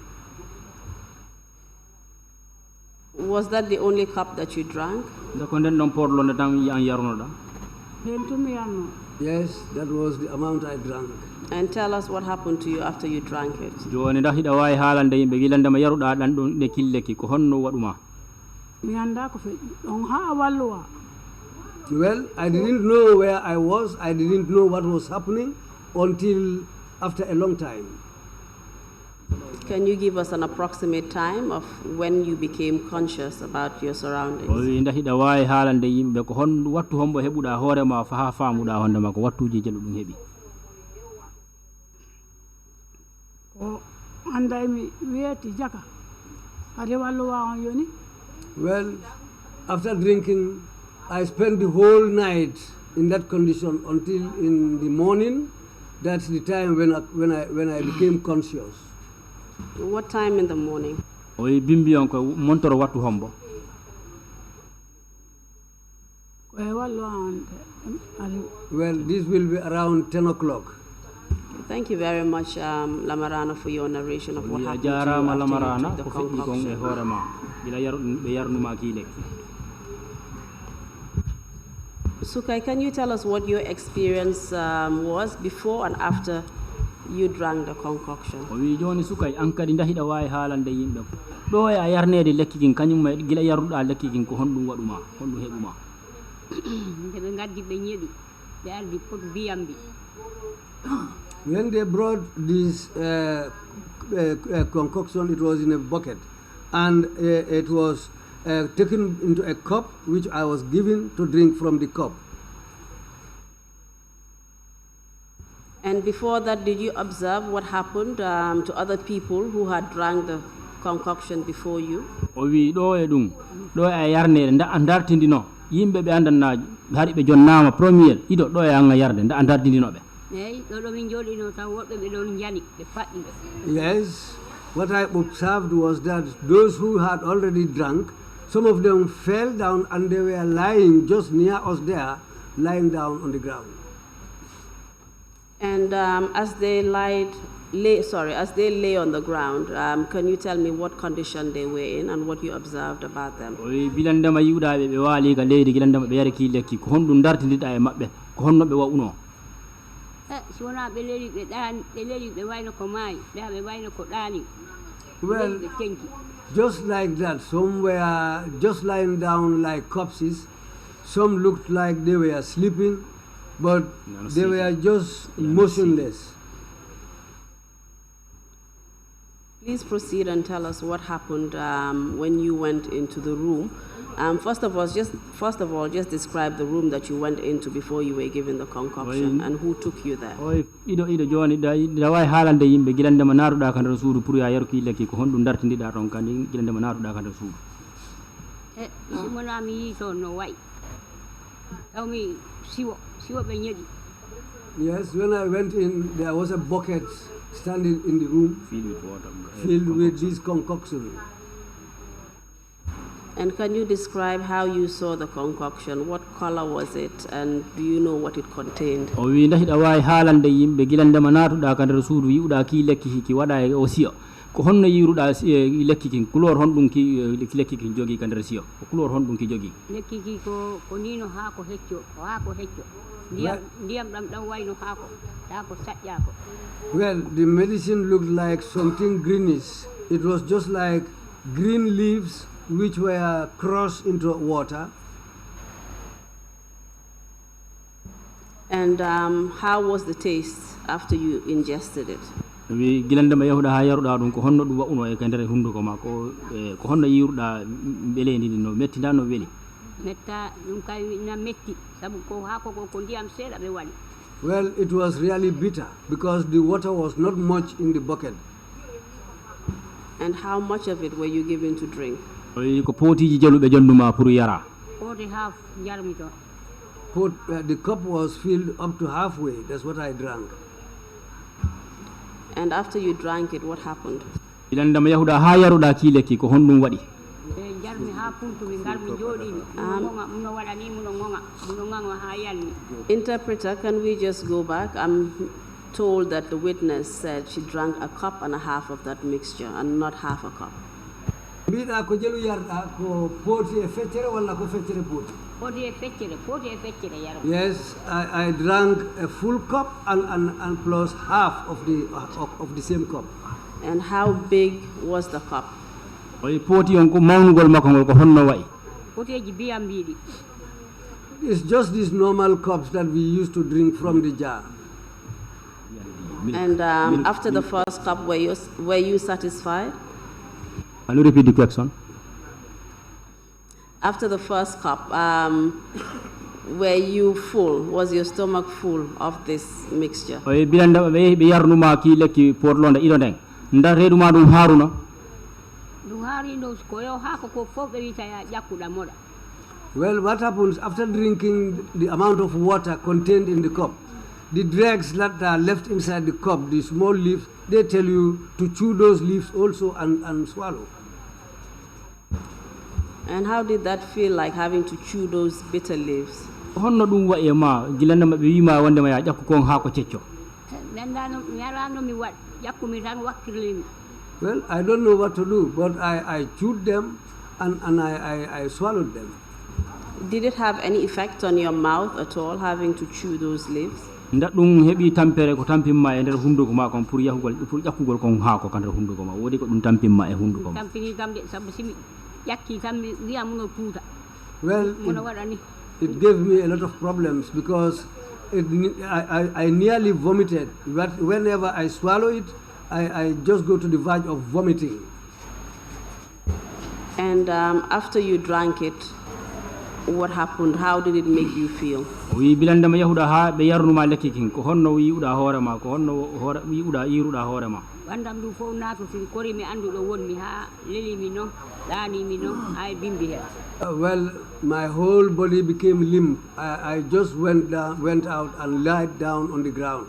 Was that the only cup that you drank? ndako nden ɗon potlonde tan an yarunoɗa nden tumi yanno Yes, that was the amount I drank. And tell us what happened to you after you drank it. joni nda hiɗa wawi haalande yimɓe gilandema yaruɗa ɗan ɗon ɗe killeki ko honno waɗuma mi anda ko feƴƴi ɗon ha walluwa Well, I didn't know where I was. I didn't know what was happening until after a long time. Can you give us an approximate time of when you became conscious about your surroundings? o wi nda hiɗa wawi haalande yimɓe ko hon wattu hombo heɓuɗa hoorema ha famuɗa hondema ko wattuji jelu ɗum heeɓi ko anda mi wiyeti jaka ade walluwa on yoni Well, after drinking, I spent the whole night in that condition until in the morning. That's the time when I became conscious. What time in the morning? o wi bimbi on ko montoro wattu hombo koye walluwa on ali Well, this will be around 10 o'clock. Thank you very much, Lamarana, for your narration of what a happened to you jarama after you lamarana took the ko feƴƴi kon e concoction. hoorema gila ɓe yarnuma ki lekki Sukai, can you tell us what your experience was before and after you drank the concoction? o wi joni sukay an kadi nda hiɗa wawi haalande yimɓe ɗo e a yarnede lekki kin kañumma gila yarruɗa lekki kin ko honɗum waɗuma honɗum heɓuma nde ɓe gaddi ɓe ñeɗi ɓe ardi pot mbiyam mbi When they brought this concoction, it was in a bucket, and it was taken into a cup, which I was given to drink from the cup. And before that, did you observe what happened to other people who had drank the concoction before you? o wi ɗo e ɗum ɗo e a yarnede nda a dartidino yimɓe ɓe andanna haɗi ɓe jonnama premier ɗiɗo ɗo e an a yarde nda a dardidinoɓe eyyi ɗo ɗo min jooɗino taw woɓɓe ɓe ɗon jani ɓe paɗɗi Yes, what I observed was that those who had already drunk, some of them fell down and they were lying just near us there, lying down on the ground. And as they lay on the ground, can you tell me what condition they were in and what you observed about them? o wi bilandema yiwɗaɓe ɓe waali ka leydi gilandema ɓe yari ki lekki ko honɗum dartidiɗa e maɓɓe ko honno ɓe wa'uno si wona ɓe leeli ɓe ɗaani ɓe leeli ɓe wayno ko maayi ɓeha ɓe wayno ko ɗaani Well, ɓe tenki just like that, some were just lying down like corpses. Some looked like they were sleeping, but they were just motionless. Please proceed and tell us what happened when you went into the room. First of all, just describe the room that you went into before you were given the concoction and who took you there. o iɗo joni ɗa wawi haalande yimɓe gilandema naruɗa ka nder suudu pour ya yaruki lekki ko honɗum dartidiɗa toon kandi gilandema naruɗa ka nder suudu e simona mi yii toon no wayi taw mi siwo ɓe ñeɗi Yes, when I went in, there was a bucket standing in the room filled with water filled with this concoction. And can you describe how you saw the concoction? What color was it, and do you know what it contained? O wi ndahi da wawi haalande yimɓe gilande ma natuɗa ka nder suudu yi'uɗa ki lekki ki waɗa e o siyo ko honno yiruɗa lekki kin couleur honɗum ki lekki kin jogui ka nder siyo ko couleur honɗum ki jogui lekki ki ko nino ha ko hecco ndiyam ɗam wayno ha ko saƴƴa ko. Well, the medicine looked like something greenish. It was just like green leaves which were crushed into water. And how was the taste after you ingested it? wi gilande ma yahuɗa ha yaruɗa ɗum ko honno ɗum wa'uno e ka nder hunduko ma ko honno yiruɗa ɓelendi ndi no mettinda no weeli metta ɗum kay na metti sabu ko hako ko ndiyam seeɗa ɓe waɗi. Well, it was really bitter because the water was not much in the bucket. And how much of it were you given to drink? ko potiji jaluɓe jonduma pour yara Poti half jarmi to. The cup was filled up to halfway. That's what I drank. And after you drank it, what happened? gilande ma yahuɗa ha yaruɗa ki lekki ko honɗum waɗi Jarmi ha puntumi garmi joɗimi muno waɗani muno gonga ha yalni. Interpreter, can we just go back? I'm told that the witness said she drank a cup and a half of that mixture and not half a cup. Mbiɗa ko jelu yarɗa ko poti e feccere walla ko feccere poti? Poti e feccere yaro. Yes, I drank a full cup and plus half of the same cup. And how big was the cup? oyi poti on ko mawnugol makko ngol ko honno wayi Potiji biyam mbiɗi. It's just these normal cups that we used to drink from the jar. And after the first cup, were you satisfied? Can you repeat the question? After the first cup, were you full? Was your stomach full of this mixture? oyi bilanda ɓe yarnuma ki lekki porlonde iɗo nden nda reɗuma ɗum haruna Ɗum harino koyo hako ko fof ɓe wita ya ƴakkuɗa moɗa. Well, what happens after drinking the amount of water contained in the cup? The dregs that are left inside the cup, the small leaves, they tell you to chew those leaves also and swallow. And how did that feel like, having to chew those bitter leaves? honno ɗum wayi e ma gilande ma ɓe wima wondema ya ƴakku kon ha ko cecco Nandano mi yarano mi waɗ ƴakkumi tan wakkirlimi. Well, I don't know what to do, but I chewed them and I swallowed them. Did it have any effect on your mouth at all, having to chew those leaves? nda ɗum heeɓi tampere ko tampinma e nder hunduko ma kon pour ƴakkugol kon haako ka nder hunduko ma woodi ko ɗum tampinma e hunduko ma Tampini kam de sabu simi ƴakki tan mi wiya muno tuuta. Well, Muno waɗani. it gave me a lot of problems because I nearly vomited. But whenever I swallow it, I just go to the verge of vomiting. And after you drank it, what happened? How did it make you feel? wi bilandema yahuɗa ha ɓe yarnuma lekki kin ko honno yi'uɗa hoorema ko honno yi'uɗa yiruɗa hoorema Wandam ɗum fof natotiri kori mi anduɗo wonmi ha lelimi noon ɗanimi noon ha e bimbi he. Well, my whole body became limp. I just went out and lied down on the ground.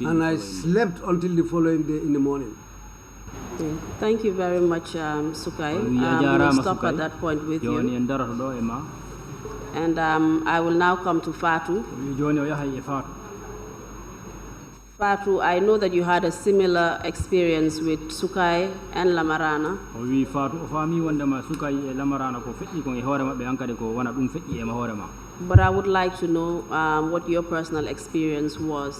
And I slept until the following day in the morning. Okay. Thank you very much, Sukai. We'll stop at that point with you. And I will now come to Fatou. Fatou, I know that you had a similar experience with Sukai and Lamarana. But I would like to know what your personal experience was.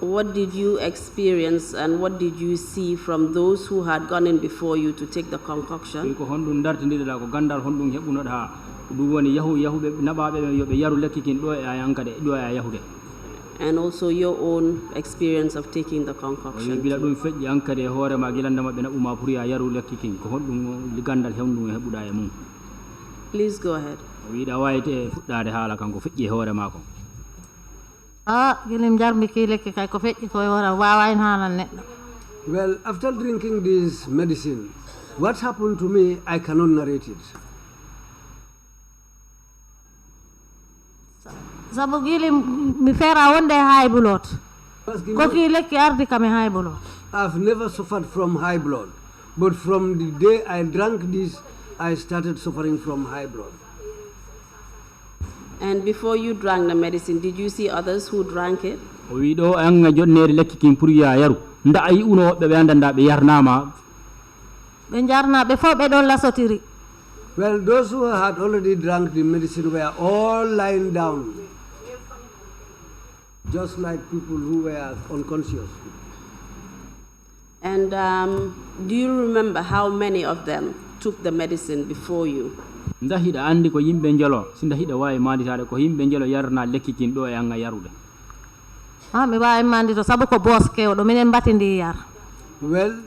What did you experience and what did you see from those who had gone in before you to take the concoction? And also your own experience of taking the concoction. Please go ahead. Well, after drinking this medicine, what happened to me, I cannot narrate it. Sabu gili mi fera wonde hay bulot. Ko ki lekki ardi kam hay bulot. I've never suffered from high blood. But from the day I drank this, I started suffering from high blood. And before you drank the medicine, did you see others who drank it? We do anga jonnere lekki kin pour ya yaru nda ay uno be andanda be yarnama be jarna be fo be don lasotiri. Well, those who had already drank the medicine were all lying down, just like people who were unconscious. And do you remember how many of them took the medicine before you? nda hida andi ko yimbe njolo sinda hida wawi manditade ko yimbe njolo yarna lekki kin do e anga yarude. Mi wawi mandito sabu ko boss kewɗo minen batindi yar. Well,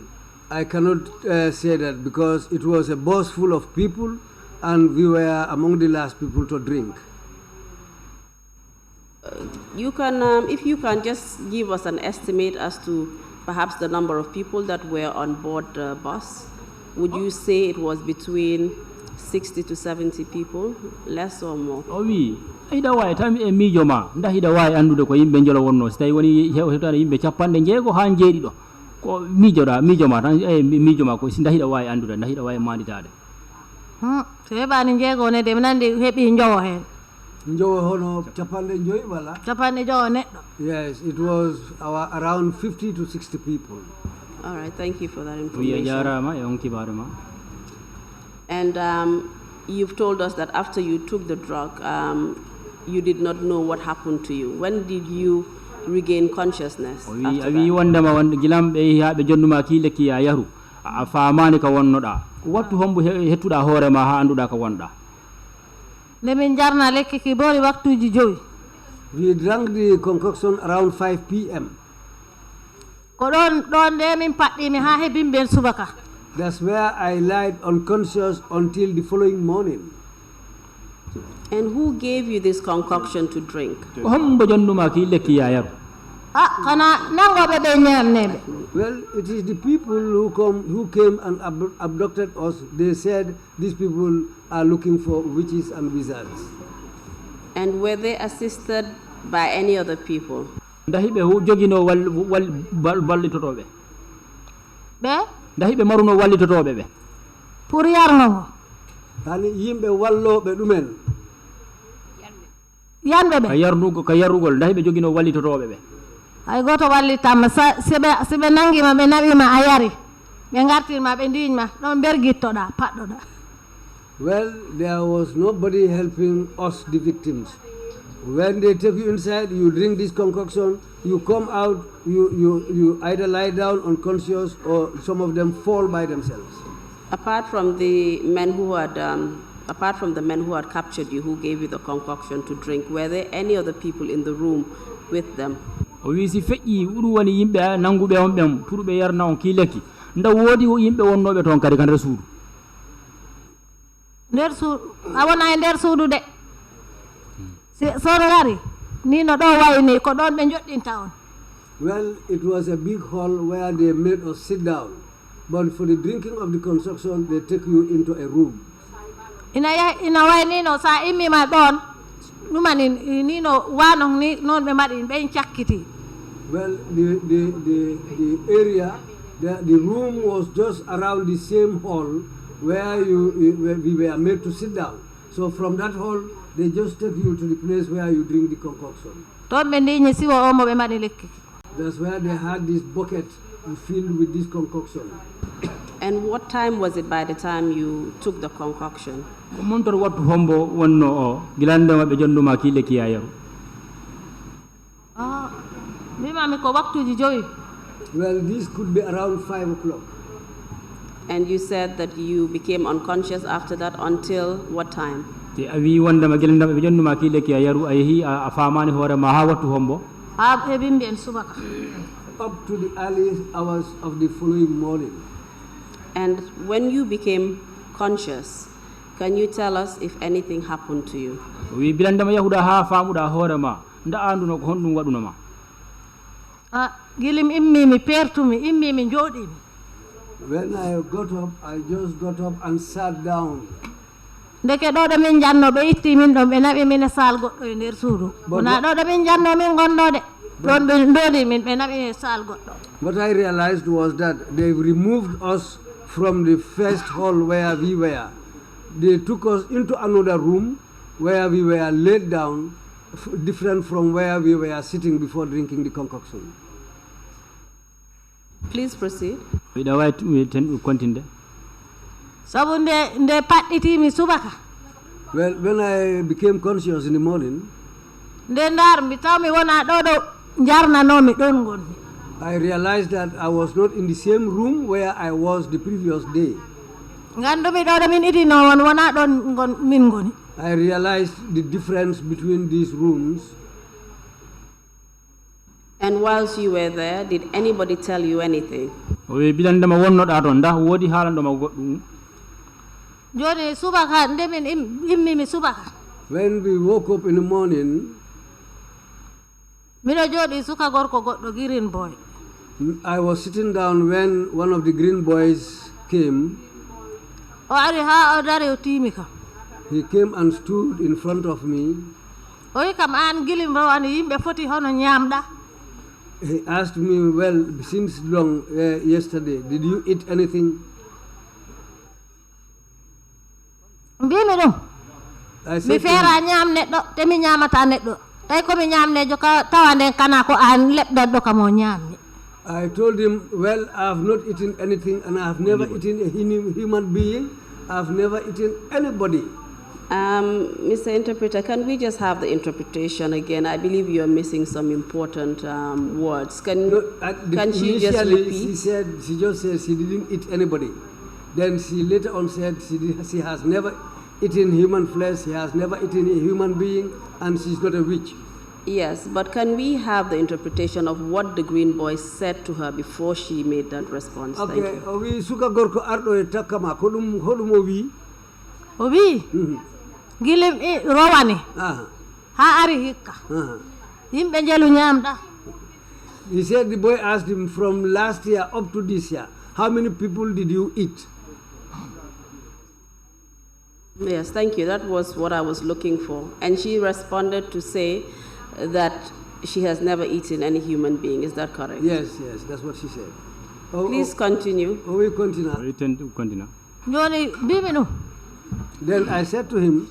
I cannot say that because it was a bus full of people and we were among the last people to drink. You can, if you can just give us an estimate as to perhaps the number of people that were on board the bus. Would you say it was between 60 to 70 people, less or more? Oh, oui. Hida way tam e mijo ma nda hida way andude ko yimbe njolo wonno so tawi woni hetare yimbe capande jeego ha jeedi do ko mijo ma tan e mijo ma ko sinda hida way andude nda hida way manditade. So heɓani jeego ne de mi nandi heɓi njowo hen. Njowo hono capande joyi wala? Capande jowo neɗɗo. Yes, it was around 50 to 60 people. All right, thank you for that information. And you've told us that after you took the drug, you did not know what happened to you. When did you regain consciousness? Wattu hombo hettuɗa hoore ma ha anduɗa ko wonɗa. Nde min jarna lekki ki boori waktuji 5. We drank the concoction around 5 p.m. Ko ɗon nde min paɗɗimi ha heɓimɓen subaka. That's where I lied unconscious until the following morning. And who gave you this concoction to drink? Hombo jonduma ki lekki ya yaru. Well, it is the people who came and abducted us. They said these people are looking for witches and wizards. And were they assisted by any other people? Ndahibe hu jogino wallitotoɓe. Be? Ndahibe maruno wallitotoɓe ɓe. Pour yarno. Tani yimɓe walloɓe ɗumen. Yanɓe ɓe. Ka yarrugol ndahibe jogino wallitotoɓe ɓe. Ay goto wallitama siɓe nangima ɓe naɓima a yari ɓe gartirma ɓe ndiñma ɗon bergittoɗa paɗɗoɗa. Well, there was nobody helping us, the victims. When they take you inside, you drink this concoction, you come out, you either lie down unconscious or some of them fall by themselves. Apart from the men who had captured you, who gave you the concoction to drink, were there any other people in the room with them? O wi si feƴƴi ɗum woni yimɓe nanguɓe on ɓen pour ɓe yarna on ki lekki nda woodi yimɓe wonnoɓe toon kadi kan nder suudu. Nder suudu a wona e nder suudu de sono yari ni no ɗo wayni ko ɗon ɓe joɗɗinta on. Well, it was a big hall where they made us sit down, but for the drinking of the concoction they take you into a room. Ina wayni no sa immima ɗon ɗumani ni no wanon ni noon ɓe mbaɗi ɓen cakkiti. Well, the area, the room was just around the same hall where we were made to sit down. So from that hall, they just take you to the place where you drink the concoction. That's where they had this bucket filled with this concoction. And what time was it by the time you took the concoction? Well, this could be around 5 o'clock. And you said that you became unconscious after that until what time? Up to the early hours of the following morning. And when you became conscious, can you tell us if anything happened to you? Gilim immimi pertumi immimi joɗimi. When I got up, I just got up and sat down. Ndeke ɗo ɗo min janno ɓe itti min ɗon ɓe naɓi min e sal goɗɗo e nder suudu. Wona ɗo ɗo min janno min gonɗo de. ɗon ɓe ndoodi min ɓe naɓi e sal goɗɗo. What I realized was that they removed us from the first hall where we were. They took us into another room where we were laid down, different from where we were sitting before drinking the concoction. Please proceed. Continue. Sabu nde paɗɗitimi subaka. Well, when I became conscious in the morning, nde ndarmi tawmi wona ɗo ɗo jarnanomi ɗon gonmi. I realized that I was not in the same room where I was the previous day. Gandumi ɗo ɗo min itino won wona ɗon min goni. I realized the difference between these rooms. And whilst you were there, did anybody tell you anything? Joni subaka nde min immimi subaka. When we woke up in the morning, miɗo jooɗi suka gorko goɗɗo green boy. I was sitting down when one of the green boys came. O ari ha o dari o tiimi kam. He came and stood in front of me. O wi kam an gilim rowani yimɓe foti hono ñamɗa. He asked me, well, since long yesterday, did you eat anything? Mbimi ɗum mi feera ñaam neɗɗo te mi ñamata neɗɗo tawi komi ñamnejo tawa nden kana ko an leɓɗanɗo kam o ñamni. I told him, well, I have not eaten anything and I have never eaten a human being. I have never eaten anybody. Mr. Interpreter, can we just have the interpretation again? I believe you're missing some important words. Can she just repeat? She just said she didn't eat anybody. Then she later on said she has never eaten human flesh, she has never eaten a human being, and she's not a witch. Yes, but can we have the interpretation of what the green boy said to her before she made that response? Okay, Thank you. We suka gorko ardo e takama hodum o wi. O wi gilim rowani ha ari hikka yimɓe jelu ñamɗa. He said the boy asked him, from last year up to this year, how many people did you eat? Yes, thank you. That was what I was looking for. And she responded to say that she has never eaten any human being. Is that correct? Yes, that's what she said. Please continue. We continue. Then I said to him,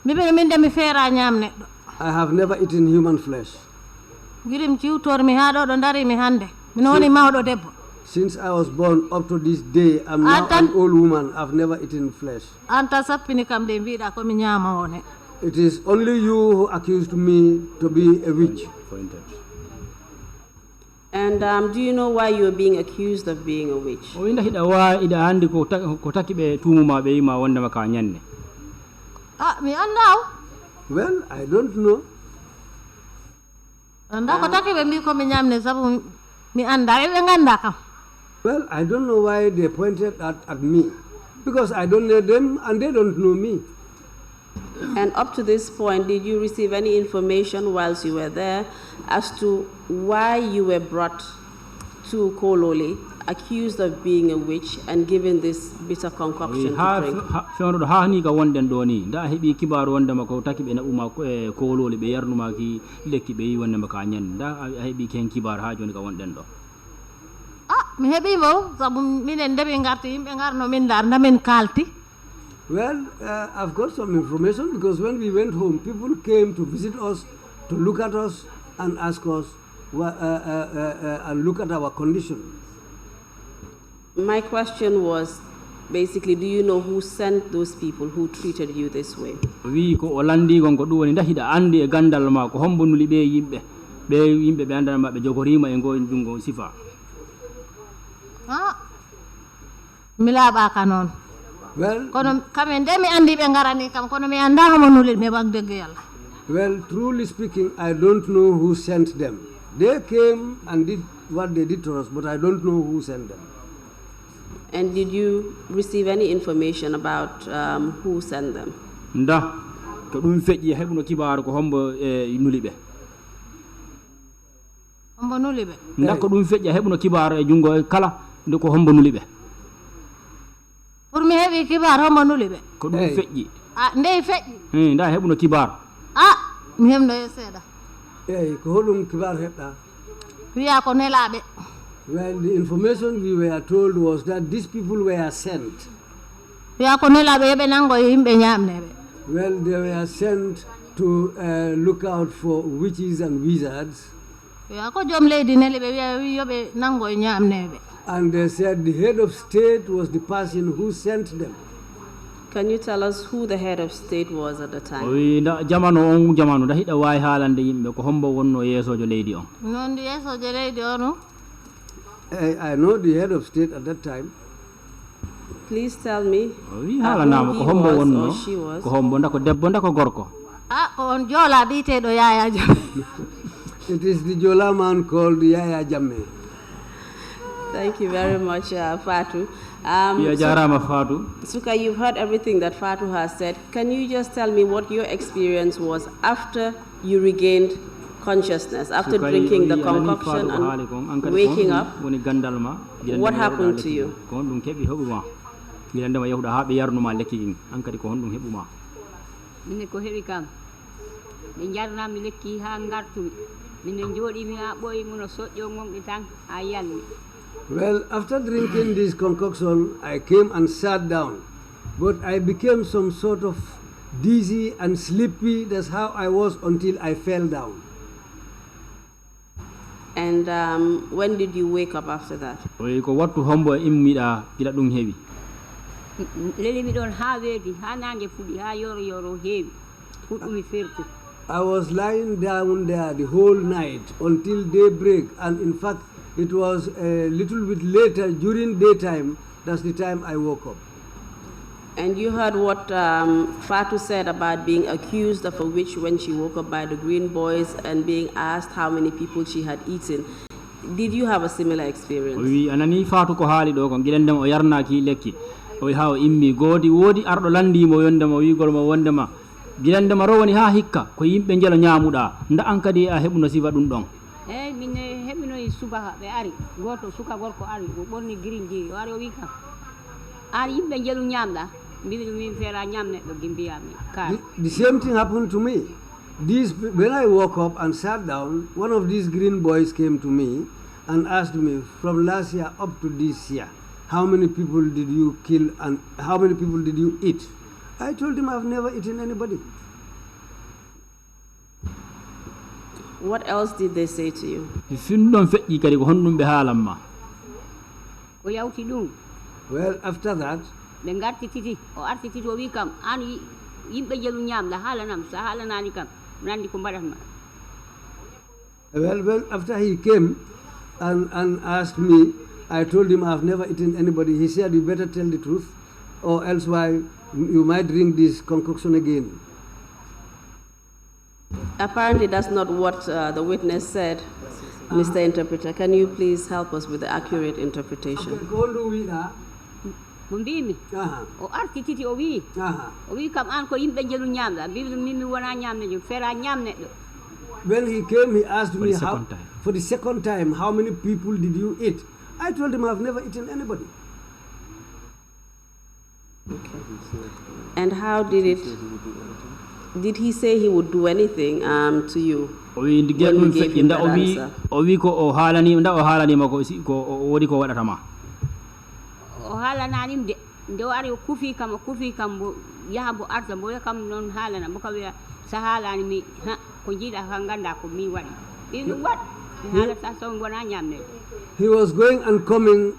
I have never eaten human flesh. Since I was born up to this day, I'm now an old woman. I've never eaten flesh. It is only you who accused me to be a witch. And do you know why you're being accused of being a witch? Well, I don't know. Well, I don't know why they pointed at me. Because I don't know them and they don't know me. And up to this point, did you receive any information whilst you were there as to why you were brought to Kololi, accused of being a witch and given this bitter concoction to drink? Well, I've got some information because when we went home, people came to visit us, to look at us and ask us, and look at our condition. My question was, basically, do you know who sent those people who treated you this way? Well, truly speaking, I don't know who sent them. They came and did what they did to us, but I don't know who sent them. And did you receive any information about who sent them? ko hoɗum kibar heɓɗa? wiya ko nelaɓe. Well, the information we were told was that these people were sent. wiya ko nelaɓe yoɓe nangoye yimɓe ñamneɓe. Well, they were sent to look out for witches and wizards. wiya ko joom leydi neli ɓe wiya yoɓe nangoye ñamneɓe. And they said the head of state was the person who sent them. Can you tell us who the head of state was at the time? Jamano on jamano da hiɗa wawi haalande yimɓe ko hombo wonno yeesojo leydi on. noon ndi yeesojo leydi o no. I know the head of state at that time. Please tell me Who he was or she was. ko hombo ndako debbo ndako gorko. ko on joola mbiteɗo Yaya Jammeh. It is the Jola man called Yaya Jammeh. Thank you very much, Fatou. Sukai, you've heard everything that Fatou has said. Can you just tell me what your experience was after you regained consciousness, after drinking the concoction and waking up? What happened to you? Well, after drinking this concoction, I came and sat down. But I became some sort of dizzy and sleepy. That's how I was until I fell down. And when did you wake up after that? I was lying down there the whole night until daybreak, and in fact, it was a little bit later during daytime. That's the time I woke up. And you heard what Fatou said about being accused of a witch when she woke up by the Green Boys and being asked how many people she had eaten. Did you have a similar experience? Oui, anani Fatou ko haali do ko gilendem o yarnaki lekki. O ha o immi godi wodi ardo landimo yondema wigol mo wondema gilendema rowoni ha hikka ko yimbe jelo nyaamuda nda an kadi a hebuno sifa dum don. Hey, min hebino subaha be ari goto suka gorko ari o borni green ji o ari o wi kam ari yimbe jelu nyamda min fera nyamne do gimbiyami ka. The same thing happened to me. When I woke up and sat down, one of these green boys came to me and asked me, from last year up to this year, how many people did you kill and how many people did you eat? I told him I've never eaten anybody. What else did they say to you? Well, after that, well, after he came and asked me, I told him I've never eaten anybody. He said, you better tell the truth, or else you might drink this concoction again. Apparently that's not what the witness said, Mr. Interpreter. Can you please help us with the accurate interpretation? Bumbimi o arti titi o wi kam an ko yimbe jelu nyamda bibi mimi wona nyamne ju fera nyamne do. When he came, he asked me for the second time, how many people did you eat? I told him I've never eaten anybody. Okay. And how did it? Did he say he would do anything to you? When you gave him that answer? O hala nanim de ndo ari kufi kam bo yaha bo arta bo yakam non hala na boka wiya sa hala ni mi ha ko jida ha ganda ko mi wadi inu wat hala sa so ngona nyamne. He was going and coming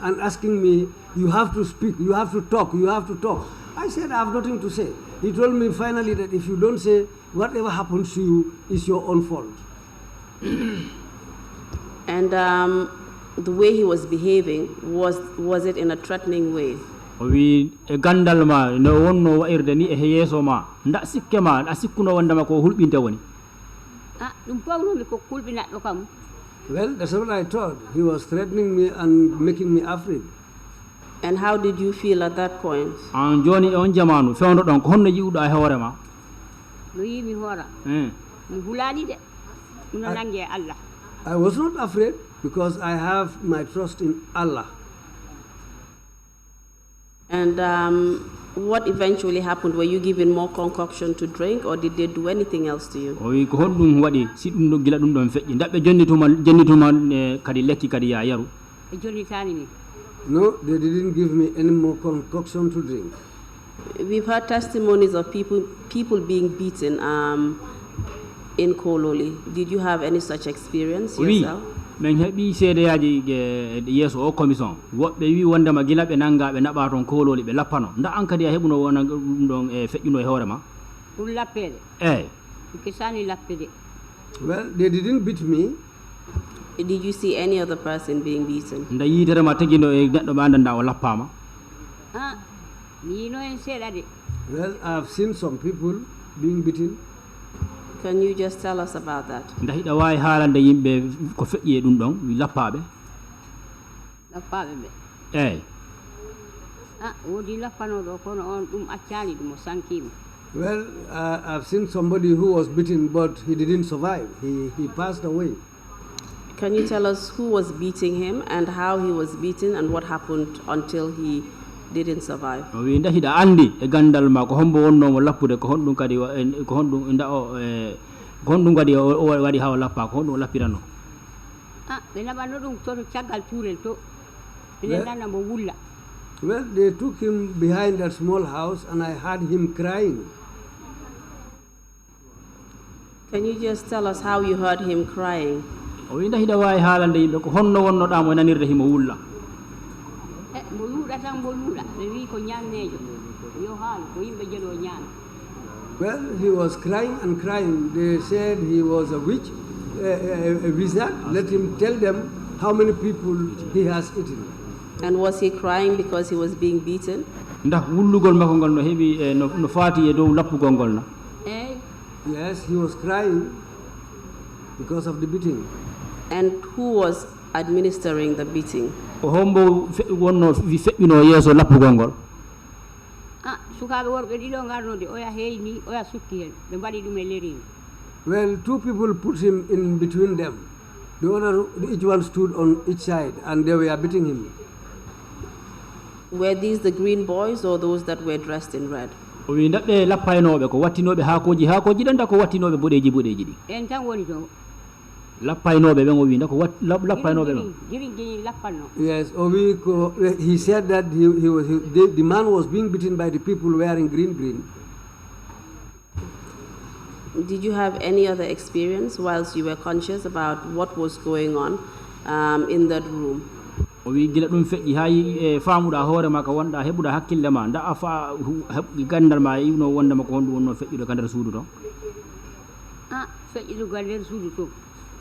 and asking me, you have to speak, you have to talk, you have to talk. I said I have nothing to say. He told me finally that if you don't say, whatever happens to you is your own fault. And the way he was behaving, was it in a threatening way? We gandal ma no wonno wairde ni e yeso ma nda sikke ma asikkuno wondama ko hulbinte woni. Dum pawno mi ko kulbina do kam. Well, that's what I thought. He was threatening me and making me afraid. And how did you feel at that point? An joni on jamanu fewndo don ko honno jiwdo ay hoore ma. No yimi hora. Mi hulani de. Mino nange Allah. I was not afraid because I have my trust in Allah. And What eventually happened? Were you given more concoction to drink, or did they do anything else to you? O wi ko honɗum waɗi si ɗum ɗo gila ɗum ɗon feƴƴi daɓɓe jonnituma kadi lekki kadi ya yaru. E jonnitani min. No, they didn't give me any more concoction to drink. We've heard testimonies of people being beaten in Kololi. Did you have any such experience yourself? min heɓi seedeyaji yeeso o commission woɓɓe wi wondema gila ɓe nanga ɓe naɓa toon kololi ɓe lappano nda an kadi a heɓuno wona ɗum ɗon e feƴƴuno e hoore ma pour lappede eyyi kesani lappede. Well, they didn't beat me. Did you see any other person being beaten? nda yitere ma teguino e neɗɗo ɓe andanda o lappama. Mi yino hen seeɗa de. Well, I've seen some people being beaten. Can you just tell us about that? nda hiɗa wawi haalande yimɓe ko feƴƴi e ɗum ɗon wi lappaɓe. Lappaɓe ɓe. eyyi woodi lappanoɗo kono on ɗum accani ɗum o sankima. Well, I've seen somebody who was beaten, but he didn't survive. He passed away. Can you tell us who was beating him and how he was beaten and what happened until he didn't survive? o wi nda hiɗa andi e gandal ma ko hombo wonnomo lappude ko honɗum kadi ko honɗum nda o ko honɗum kadi o waɗi ha o lappa ko honɗum o lappirano. ɓe naɓanno ɗum toto caggal tuurel to ɓe nana mo wulla. Well, they took him behind that small house, and I heard him crying. Can you just tell us how you heard him crying? o wi nda hiɗa wawi haalande yimɓe ko honno wonnoɗamo e nanirde himo wulla. Mo luuɗa tan mo luuɗa ɓe wi ko ñannejo yo haala ko yimɓe jelo ñaana. Well, he was crying and crying. They said he was a witch, a wizard. Let him tell them how many people he has eaten. And was he crying because he was being beaten? ndax wullugol makko ngol no heeɓi no faati e dow lappugol ngol na. Yes, he was crying because of the beating. And who was administering the beating? ko hombo wonno feƴƴuno yeeso lappugol ngol. Sukaɓe worɓe ɗiɗo garnode oya heyni oya sukki hen ɓe mbaɗi ɗum e lerini. Well, two people put him in between them. The other, each one stood on each side, and they were beating him. Were these the green boys or those that were dressed in red? o wi ndaɓɓe lappaynoɓe ko wattinoɓe haakoji ɗenda ko wattinoɓe boɗeji ɗi. En tan woni to. lappaynoɓe ɓen o wi nda ko lappaynoɓe ɓen. Jirin lappanno. Yes, he said that the man was being beaten by the people wearing green. Did you have any other experience whilst you were conscious about what was going on in that room? o wi gila ɗum feƴƴi ha yi faamuɗa hoore ma ko wonɗa heɓuɗa hakkille ma nda a fa gandal ma yiwno wondema ko honɗum wonno feƴƴude ka nder suudu to. feƴƴude ka nder suudu to.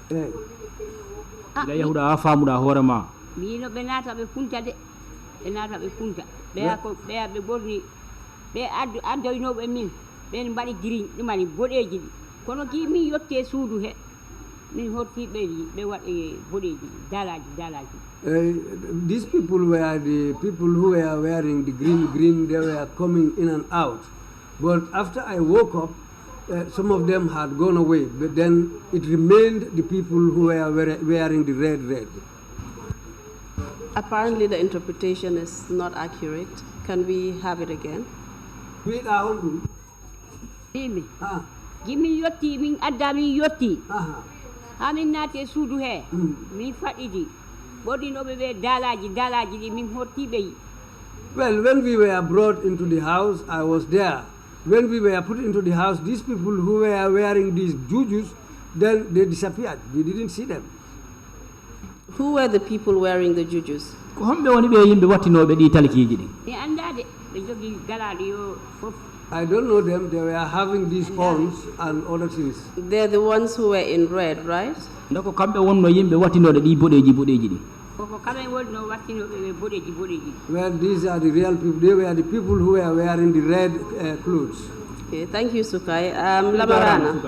gila yahuɗa ha faamuɗa hoore ma. mi yino ɓe naata ɓe punta de ɓe naata ɓe punta ɓeya ɓe ɓorni ɓe addoynoɓe min ɓen mbaɗi green ɗumani boɗeji ɗi kono ki min yotte suudu he min horti ɓe waɗi boɗeji dalaji. These people were the people who were wearing the green. They were coming in and out. But after I woke up, some of them had gone away. But then it remained the people who were wearing the red. Apparently the interpretation is not accurate. Can we have it again? Gimin yotti min adda min yotti ha min naate suudu he min faɗɗiti ɓoɗɗinoɓe ɓe dalaji ɗi min hortiɓe. Well, when we were brought into the house, I was there. When we were put into the house, these people who were wearing these jujus, then they disappeared. We didn't see them. Who were the people wearing the jujus? ko homɓe woni ɓe yimɓe wattinoɓe ɗi talkiji ɗi. mi andade ɓe jogui galaɗo yo fof. I don't know them. They were having these horns and other things. They're the ones who were in red, right? ndako kamɓe wonno yimɓe wattinoɗe ɗi boɗeji ɗi. koko kamɓe wonno wattinoɓe ɓe boɗeji. Well, these are the real people. They were the people who were wearing the red clothes. Okay, thank you, Sukai. Lamarana.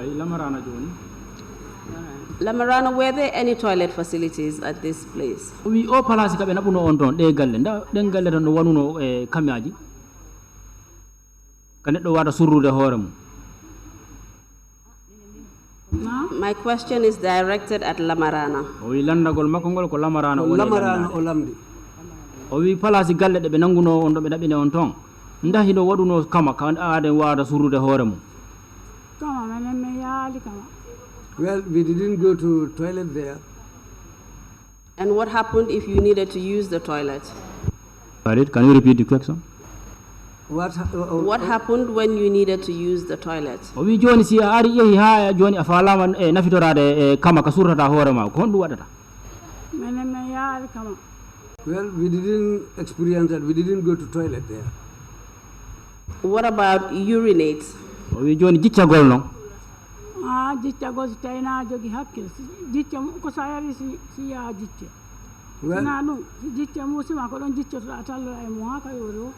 Lamarana, were there any toilet facilities at this place? wi o place kaɓe naɓuno on toon ɗe galle nda ɗen galle tan no wanuno e kamaji ka neɗɗo wata surrude hoore mum. My question is directed at Lamarana. o wi landagol makko ngol ko Lamarana o Lamdi. o wi place galle ɗe ɓe nanguno on ɗo ɓe ɗaɓɓine on toon. ndahi no waduno kama kan aade wada surude hoore mum. Kama menen me yaali kama. Well, we didn't go to toilet there. And what happened if you needed to use the toilet? Farid, can you repeat the question? What happened when you needed to use the toilet? O wi joni si ari yehi ha joni afalama nafitorade kama ka surrata hoore ma ko hondu wadata. Menen me yaali kama. Well, we didn't experience that. We didn't go to toilet there. What about urinate? O wi joni jiccagol non. Ah, jiccagol so tawina jogi hakkil. Jicca ko sa yari si ya jicce. Well, na ɗum jicce musima ko ɗon jiccotoɗa tallo e mo ha ka yori o.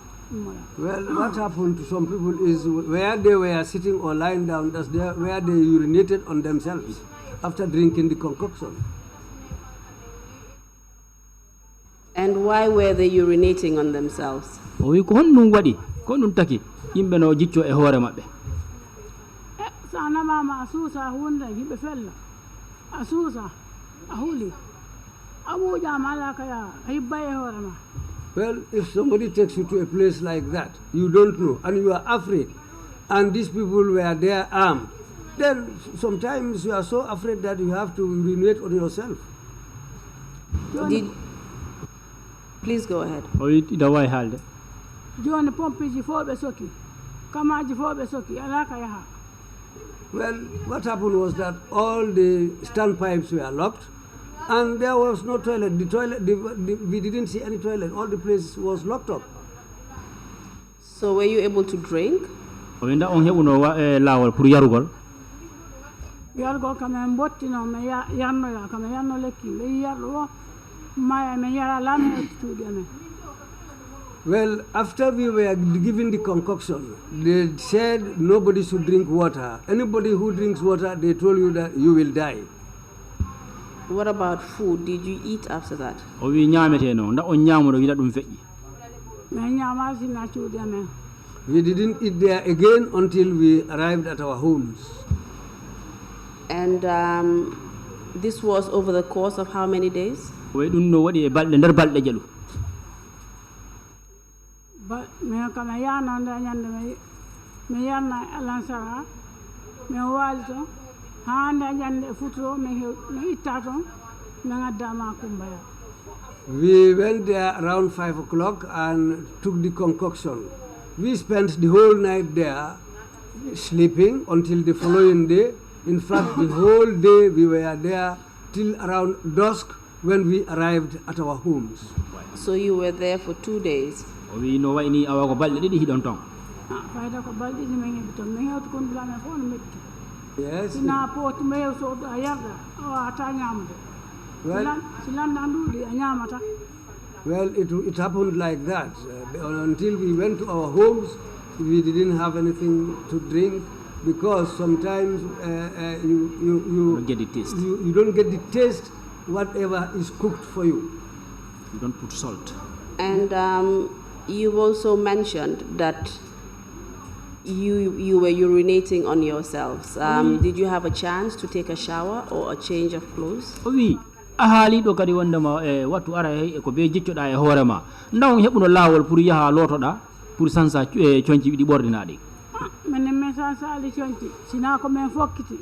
Well, what happened to some people is where they were sitting or lying down, that's where they urinated on themselves after drinking the concoction. And why were they urinating on themselves? O wi ko honnum waɗi ko ɗum taki yimɓe no jicco e hoore maɓɓe. Sa namama a suusa hunde yimɓe fella a suusa a huuli a ɓuuƴama ala kaya a hibba e hoore ma. Well, if somebody takes you to a place like that, you don't know, and you are afraid, and these people were there armed, then sometimes you are so afraid that you have to urinate on yourself. Please go ahead. Joni pompiji fo ɓe soki kamaji fo ɓe soki ala ka yaha. Well, what happened was that all the standpipes were locked, and there was no toilet. We didn't see any toilet. All the place was locked up. So were you able to drink? Winda on hebuno lawol pour yarugol. Yarugol kam en bottino me yanno ya kam yanno lekki be yarlo maya me yara lam tude me. Well, after we were given the concoction, they said nobody should drink water. Anybody who drinks water, they told you that you will die. What about food? Did you eat after that? O wi nyamete no nda on nyamudo wi dum feƴƴi. Me nyama si na tude me. We didn't eat there again until we arrived at our homes. And this was over the course of how many days? O dum no wadi e balde nder balde jalu. But me kama yana nda nyande me yana alansara me walto handa nyande futro me ittato me ngadda makumbaya. We went there around 5 o'clock and took the concoction. We spent the whole night there sleeping until the following day. In fact, the whole day we were there till around dusk when we arrived at our homes. So you were there for 2 days? We know why ni awa ko balde didi hidon ton. Fayda ko balde ni me ngibiton me hewto kon dula me fon metti. Yes. Sina pot me so do ayarda awa ata nyamde. Well, it happened like that. Until we went to our homes, we didn't have anything to drink because sometimes you don't get the taste. You don't get the taste whatever is cooked for you. You don't put salt. And you also mentioned that you were urinating on yourselves. Did you have a chance to take a shower or a change of clothes? Oui. A haali ɗo kadi wondema e wattu ara ko be jiccoɗa e hoore ma ndaw heɓuno laawol pour yaha lootoɗa pour sansa coñci ɗi ɓordinaɗi. Minen men sansali coñci sina ko men fokkiti.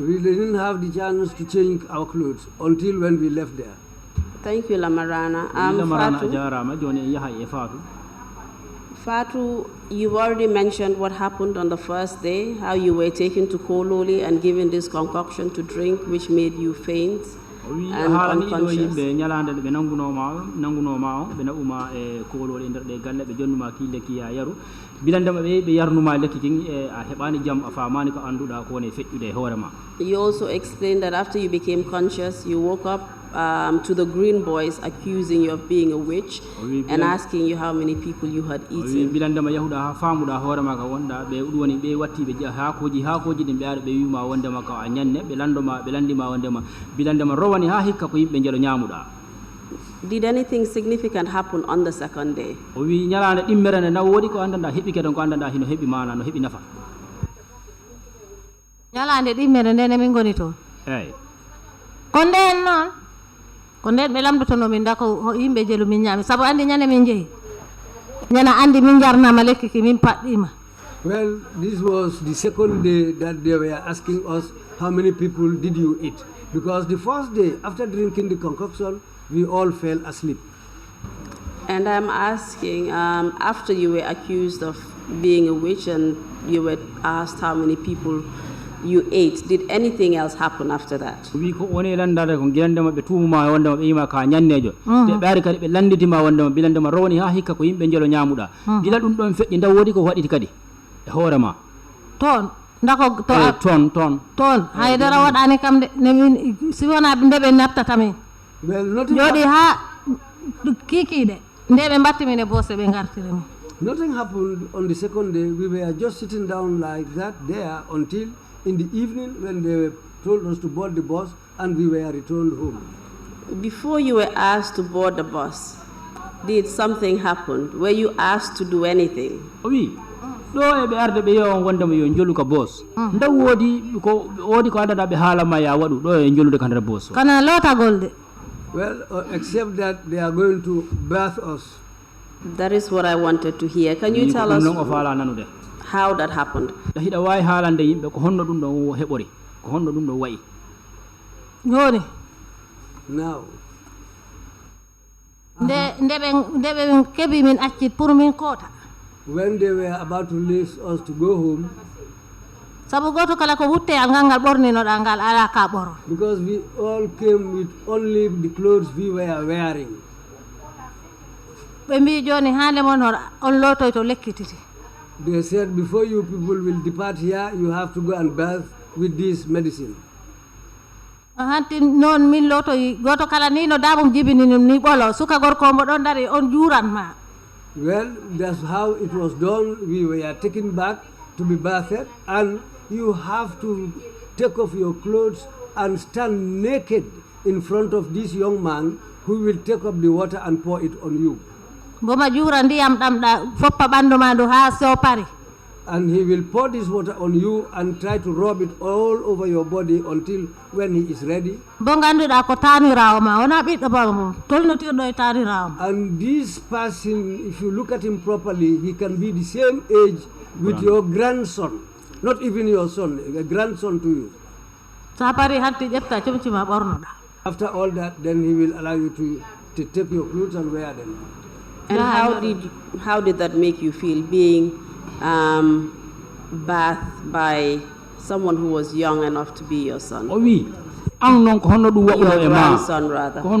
We didn't have the chance to change our clothes until when we left there. Thank you, Lamarana. Fatou, you've already mentioned what happened on the first day, how you were taken to Kololi and given this concoction to drink, which made you faint and unconscious. You also explained that after you became conscious, you woke up to the green boys accusing you of being a witch and asking you how many people you had eaten. Did anything significant happen on the second day? Nyalande ɗimmere ndene min goni toon ko nden noon ko nden ɓe lamdotono min dako yimɓe jelu min ñaami sabu andi ñande min jeehi ñana andi min jarnama lekki ki min paɗɗima. Well, this was the second day that they were asking us how many people did you eat. Because the first day, after drinking the concoction, we all fell asleep. And I'm asking, after you were accused of being a witch and you were asked how many people you ate, did anything else happen after that? wi ko woni landade ko gilande mabbe tuuma wonde mabbe yima ka nyannejo te baari kadi be landitima wonde mabbe bilande ma rowni ha hikka ko yimbe jelo nyamuda gila dum don feddi ndaw wodi ko waditi kadi e hoore ma ton ndako to ton haydara wadani kam de ne min si wona ndebe naftata min Well, jodi ha kikide ndebe mbatti min e bose be ngartire min. Nothing happened on the second day. We were just sitting down like that there until in the evening when they told us to board the bus and we were returned home. Before you were asked to board the bus, did something happen? Were you asked to do anything? Oui. Do e be arde be yo wonde mo yo jolu ka boss. Ndaw wodi ko adada be hala ma ya wadu do e jolude kan boss. Kana lota golde. Well, except that they are going to bath us. That is what I wanted to hear. Can you tell us how that happened? Now. When they were about to release us to go home, because we all came with only the clothes we were wearing. They said, before you people will depart here, you have to go and bath with this medicine. Well, that's how it was done. We were taken back to be bathed, and you have to take off your clothes and stand naked in front of this young man who will take up the water and pour it on you. And he will pour this water on you and try to rub it all over your body until when he is ready. And this person, if you look at him properly, he can be the same age with your grandson. Not even your son, a grandson to you. After all that, then he will allow you to take your clothes and wear them. And how did that make you feel, being bathed by someone who was young enough to be your son? Oh, oui. Your grandson, rather. Well,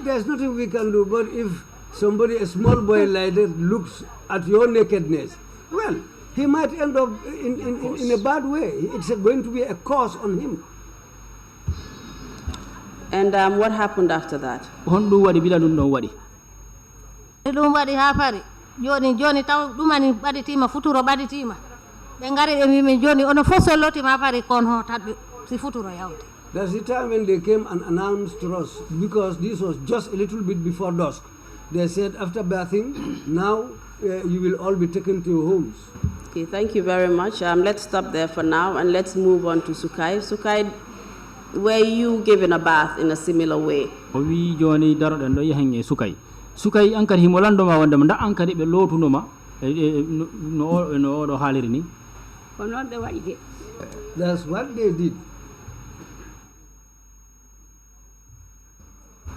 there's nothing we can do, but if somebody, a small boy like that, looks at your nakedness, well, he might end up in a bad way. It's going to be a curse on him. And what happened after that? That's the time when they came and announced to us, because this was just a little bit before dusk. They said, after bathing, now you will all be taken to your homes. Okay, thank you very much. Let's stop there for now and let's move on to Sukai. Sukai, were you given a bath in a similar way? We Johnny Darren do Yang Sukai. Sukai Ankar Himolando Wandam, Ankar below to Noma, no Halirini. That's what they did.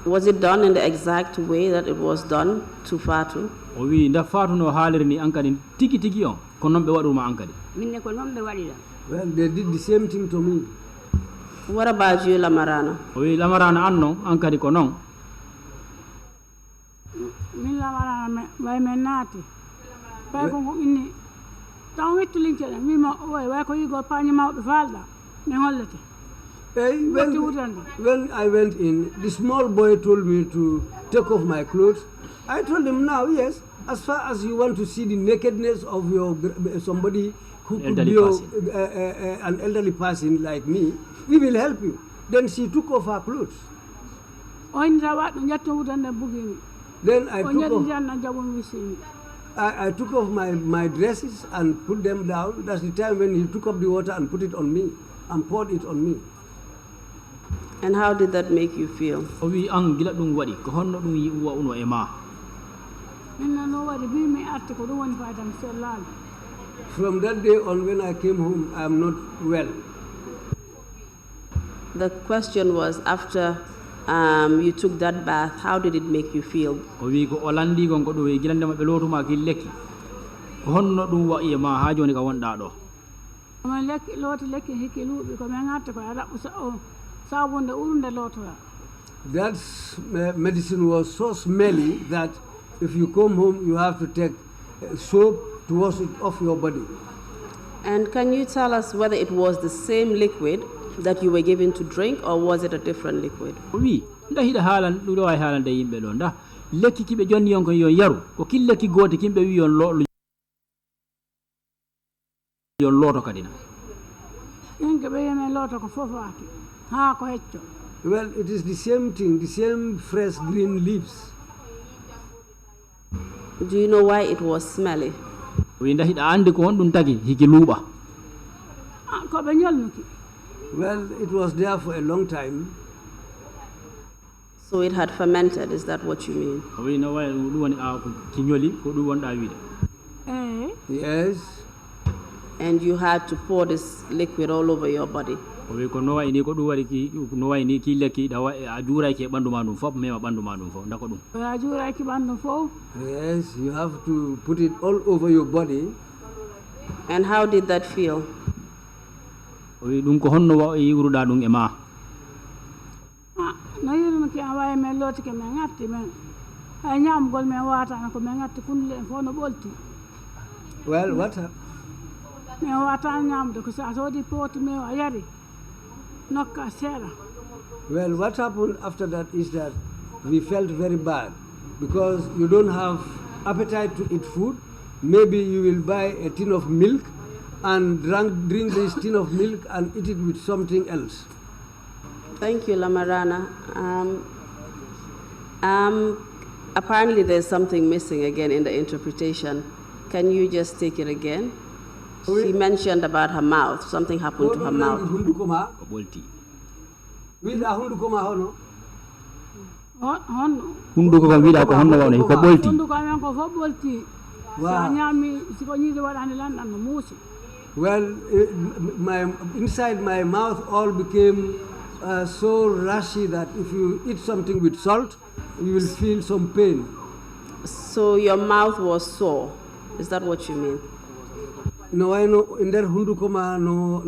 Was it done in the exact way that it was done to Fatou? Oui, the Fatou no Halirini Ankarin Tiki Tiki on, Konombe Waduma Ankari. Well, they did the same thing to me. What about you, Lamarana? Oui, Lamarana Anno, Ankari Konon. Min Lamarana, by Menati. Pago in Town it to link it, and we where you go panning out the Valda, Neholiday. When I went in, the small boy told me to take off my clothes. I told him, now, yes, as far as you want to see the nakedness of your somebody who could be an elderly person like me, we will help you. Then she took off her clothes. Then I took off. I took off my dresses and put them down. That's the time when he took up the water and put it on me and poured it on me. And how did that make you feel? Owi an gila ɗum waɗi ko honno ɗum yi uwa uno e ma. From that day on, when I came home, I am not well. The question was, after you took that bath, how did it make you feel? Owi ko olandi gon ko ɗum e gilandema ɓe lotuma ki lekki ko honno ɗum waɗi e ma ha joni ka wonɗa ɗo. That medicine was so smelly that if you come home, you have to take soap to wash it off your body. And can you tell us whether it was the same liquid that you were given to drink, or was it a different liquid? Oui, nda hiɗa haalan ɗum ɗo ay haalande yimɓe ɗo nda lekki kiɓe jonni on kon yo yaru ko kin lekki gooti kimɓe wi yon looto kadi na. Well, it is the same thing, the same fresh green leaves. Do you know why it was smelly? Wi nda hiɗa andi ko honɗum tagi hiki luuɓa. Well, it was there for a long time. So it had fermented, is that what you mean? Wi no way ɗum woni ki ñoli ko ɗum wonɗa wiide. Yes. And you had to pour this liquid all over your body. Owi ko no way ni ko ɗum waɗi ki no way ni ki lekki a juurayke e ɓanndu ma ɗum fof mema ɓanndu ma ɗum fof nda ko ɗum. Yes, you have to put it all over your body. And how did that feel? Owi ɗum ko honno yiwruɗa ɗum e ma. Well, what? Well, what happened after that is that we felt very bad because you don't have appetite to eat food. Maybe you will buy a tin of milk and drink this tin of milk and eat it with something else. Thank you, Lamarana. Apparently there's something missing again in the interpretation. Can you just take it again? She mentioned about her mouth. Something happened to her mouth. Hunduko kam wiɗa ko honno wawno ko ɓolti. Well, inside my mouth all became so rushy that if you eat something with salt, you will feel some pain. So your mouth was sore. Is that what you mean? No, I know in there hunduko ma no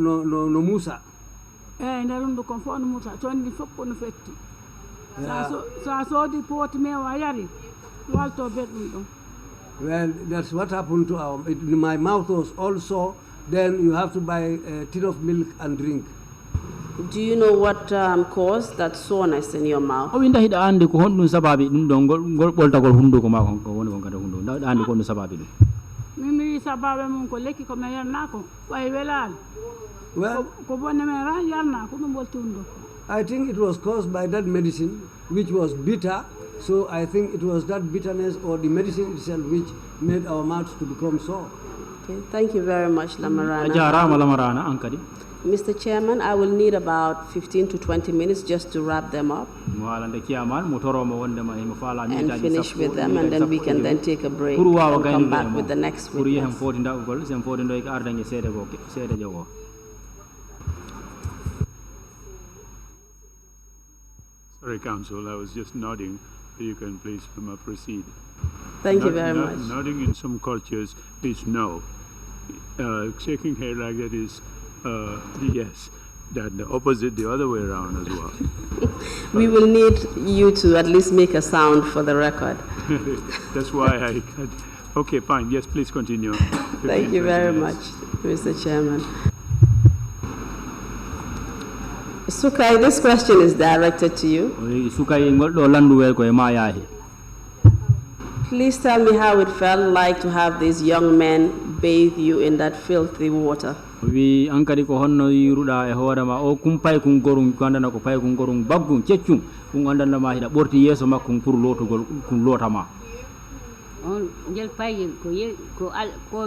musa. In there hunduko fo no musa. So in the foppo no fetti. So the pot me wayari. Walto bedum. Well, that's what happened to my mouth was also. Then you have to buy a tin of milk and drink. Do you know what caused that soreness in your mouth? Owi nda hiɗa andi ko honɗum sababi ɗum ɗo ngol ɓoltagol hunduko ma ko woni kon kadi hunduko nda andi ko honɗum sababi ɗum. Mimi sababu mum ko lekki ko me yarna ko way welal. Well, ko bonne me ran yarna ko ɗum ɓolti hunduko. I think it was caused by that medicine which was bitter. So I think it was that bitterness or the medicine itself which made our mouths to become sore. Okay, thank you very much, Lamarana. Mr. Chairman, I will need about 15 to 20 minutes just to wrap them up and finish with them, and then we can then take a break and come back with the next witness. Sorry, Council, I was just nodding. You can please proceed. Thank you very much. Nodding in some cultures is no. Shaking head like that is yes. That the opposite, the other way around as well. We will need you to at least make a sound for the record. That's why okay, fine. Yes, please continue. Thank you very much, Mr. Chairman. Sukai, this question is directed to you. Please tell me how it felt like to have these young men bathe you in that filthy water. We ankari ko honno yiruda e hoorema o kumpay kun gorum ko andana ko pay kun gorum baggum ceccum kun andana ma hida borti yeso makko pour lotugol kun lotama. on jel paye ko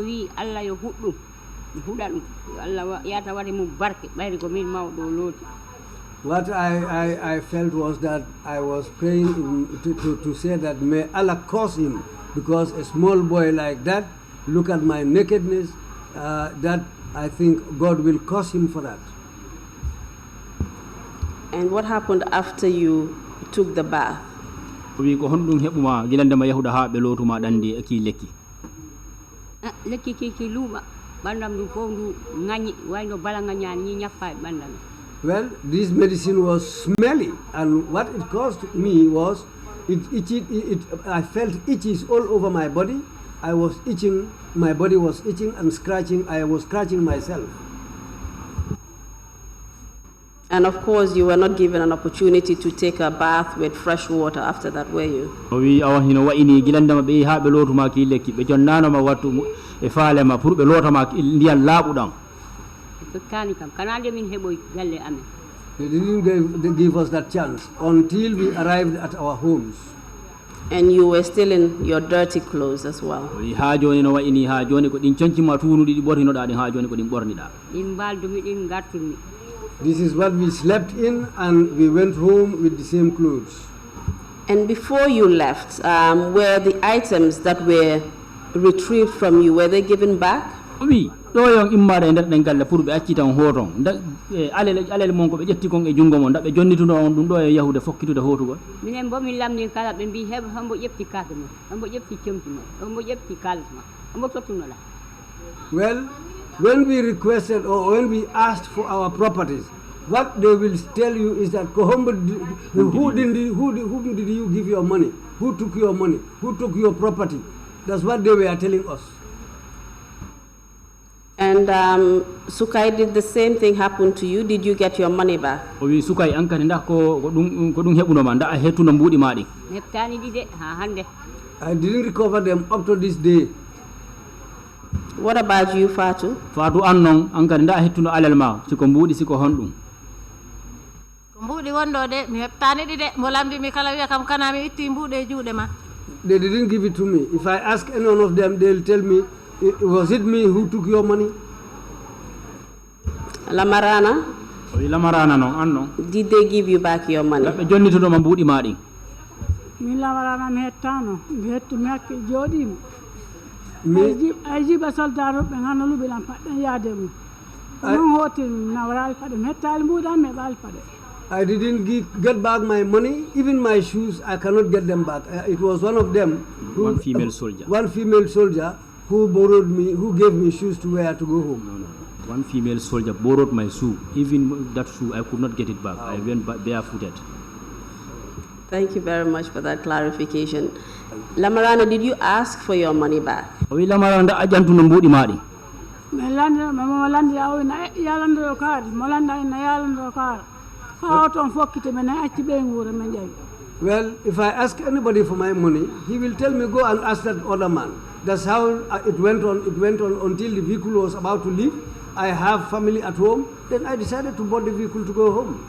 wi Allah yo huddum hudadum Allah yata wadi mu barke bayri ko min mawdo loti. What I felt was that I was praying to say that may Allah curse him, because a small boy like that, look at my nakedness, that I think God will curse him for that. And what happened after you took the bath? wi ko hondum hebuma gilandema yahuda ha be lotuma dandi aki lekki lekki ki luba bandam du fo du ngani wayno bala ngani ni nyappa bandam. Well, this medicine was smelly, and what it caused me was I felt itches all over my body. I was itching, my body was itching and scratching. I was scratching myself. And of course, you were not given an opportunity to take a bath with fresh water after that, were you? wi awa hino wa ini gilandama be ha be lotuma ki lekki be jonnano ma wattu e faalema pour be lotama ndiyan laabudam. They didn't give us that chance until we arrived at our homes. And you were still in your dirty clothes as well. Ha joni no wa ini ha joni ko din concima tunudi di bortino da ha joni ko din bornida. This is what we slept in, and we went home with the same clothes. And before you left, were the items that were retrieved from you, were they given back? Oui, do yon immade nder den galle pour be acci tan hoton alele mon ko be jetti kon e jungo mon dabbe jonnituno on dum do e yahude fokkitude hotugol. Minen bo min lamni kala be bi heb hambo yepti kadmo hambo yepti chemtimo hambo yepti kalsma hambo tottuno la. Well, when we requested or when we asked for our properties, what they will tell you is that who did you give your money? Who took your money? Who took your property? That's what they were telling us. And Sukai, did the same thing happen to you? Did you get your money back? Wi Sukai ankani nda ko dum hebuno ma nda hettuno mbudi madi. Heptani dide ha hande. I didn't recover them up to this day. What about you, Fatou? Fatou annon ankani nda hettuno alel ma siko mbudi siko hondum. Mbudi wondo de mi heptani dide mo lambi mi kala wiya kam kana mi itti mbude juude ma. They didn't give it to me. If I ask any one of them, they'll tell me, was it me who took your money? Lamarana? Lamarana no anno. Did they give you back your money? Be jonnitudo ma mbudi madi. Mi Lamarana mi hettano mi hettu mi hakke jodi ay jiba soldaro be nganalu bilam padden yaade mu non hotel nawral padde mi hettali mbudam me bal padde. I didn't get back my money, even my shoes. I cannot get them back. It was one of them, one female soldier who borrowed me, who gave me shoes to wear to go home. No. One female soldier borrowed my shoe. Even that shoe, I could not get it back. I went barefooted. Thank you very much for that clarification. Lamarana, did you ask for your money back? Lamarana ajantu mbudi madi. Melanda mama landi aw na yalando kar molanda na yalando kar. Well, if I ask anybody for my money, he will tell me, go and ask that other man. That's how it went on. It went on until the vehicle was about to leave. I have family at home. Then I decided to board the vehicle to go home.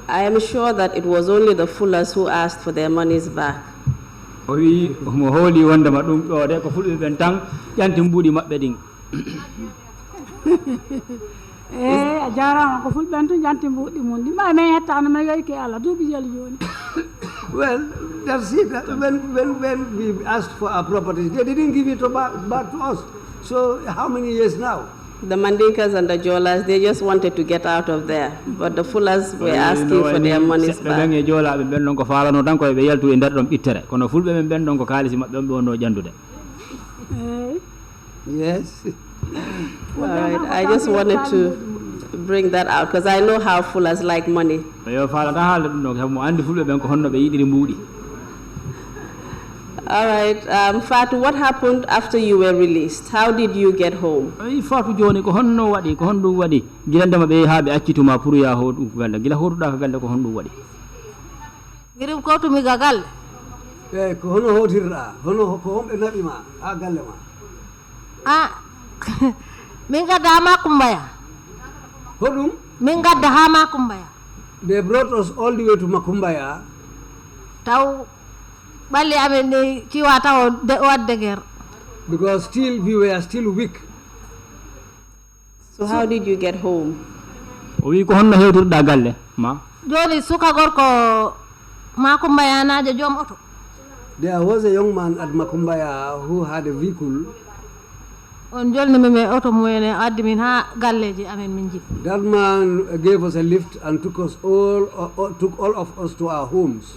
I am sure that it was only the Fullers who asked for their monies back. Owi mo holi wonde ma dum do de ko fulbe ben tan yanti mbudi mabbe din. A jarama ko fulɓe janti mbuɗi mum ɗi ma men hettano men yoy ke Allah duuɓi jali joni. Well, that's it. When we asked for our properties, they didn't give it back to us. So how many years now? The Mandinkas and the Jolas, they just wanted to get out of there, but the Fullers were asking for their monies back. Yes. All right, I just wanted to bring that out because I know how Fullers like money. All right, Fatou, what happened after you were released? How did you get home? Fatou joni ko honno wadi ko hondu wadi gilandama be haabe accituma pour ya hodu galla gila hotuda ko galle ko hondu wadi girim ko to mi gagal ko hono hotirra hono ko hombe nabima ha galle ma min gadda ma kumbaya hodum min gadda ha ma kumbaya. They brought us all the way to Makumbaya. Taw balli amen ni ciwata o wadde ger because still we were still weak. So how did you get home? O wi ko honno hewtirɗa galle ma? joni suka gorko Makumbaya naje jom auto. There was a young man at Makumbaya who had a vehicle. On jolni me auto moyene addi min ha galleji amen min jip. That man gave us a lift and took all of us to our homes.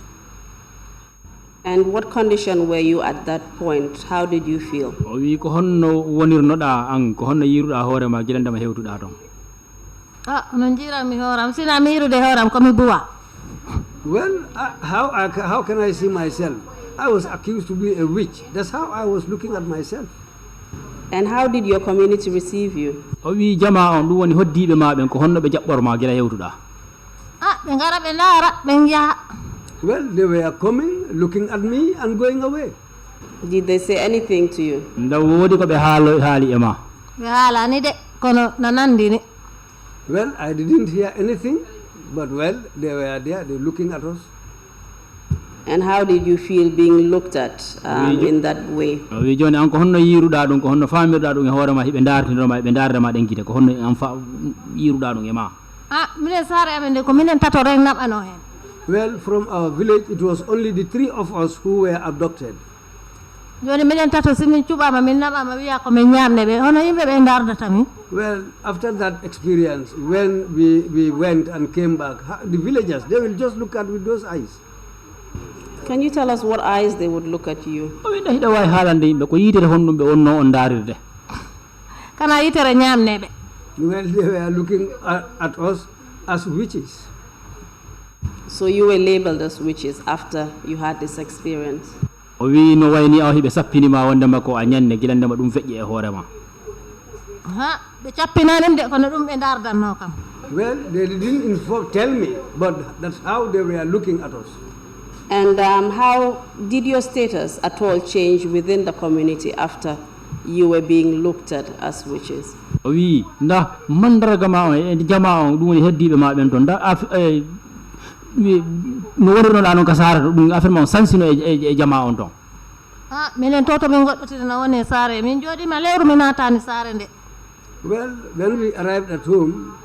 And what condition were you at that point? How did you feel? O wi ko honno wonirnoɗa an ko honno yiruɗa hoorema guilandema hewtuɗa ton. Non jiranmi hooram sina mi yirude hooram komi buwa. Well, how can I see myself? I was accused to be a witch. That's how I was looking at myself. And how did your community receive you? O wi jama on ɗum woni hoddiɓe maɓen ko honno ɓe jaɓɓorma guila hewtuɗa. ɓe ngara ɓe ndaara ɓe jaha. Well, they were coming, looking at me and going away. Did they say anything to you? Ndaw woodi ko ɓe haali e ma. ɓe haalani de kono no nandini. Well, I didn't hear anything, but well, they were there, they were looking at us. And how did you feel being looked at in that way? Wi joni an ko honno yiruɗa ɗum ko honno famirɗa ɗum e hoorema hiɓe dartinoma ɓe dardema ɗen gite ko honno an yiruɗa ɗum e ma. Minen saare amen de ko minen tato rek naɓano hen. Well, from our village, it was only the 3 of us who were abducted. Joni minen tato simin cuɓama min naɓama wiya ko min ñamne ɓe hono yimɓe ɓe dardata min. Well, after that experience, when we went and came back, the villagers, they will just look at with those eyes. Can you tell us what eyes they would look at you? O wi hiɗa wawi haalande yimɓe ko yitere honɗum ɓe wonno on darirde. Kana yitere ñamneɓe. Well, they were looking at us as witches. So you were labeled as witches after you had this experience? O wi no wayni aw hiɓe sappinima wondema ko a ñande guilandema ɗum feƴƴi e hoorema. ɓe cappinanim de kono ɗum ɓe dardanno kam. Well, they didn't tell me, but that's how they were looking at us. And how did your status at all change within the community after you were being looked at as witches? O wi nda mandarga ma on e jama on ɗum woni heddiɓe ma ɓen toon nda no wonirnoɗa noon ka sarata ɗum affaire ma on sansino e jama on toon. Minen toto min goɗɗotide no woni saare min jooɗima lewru mi natani saare nde. Well, when we arrived at home,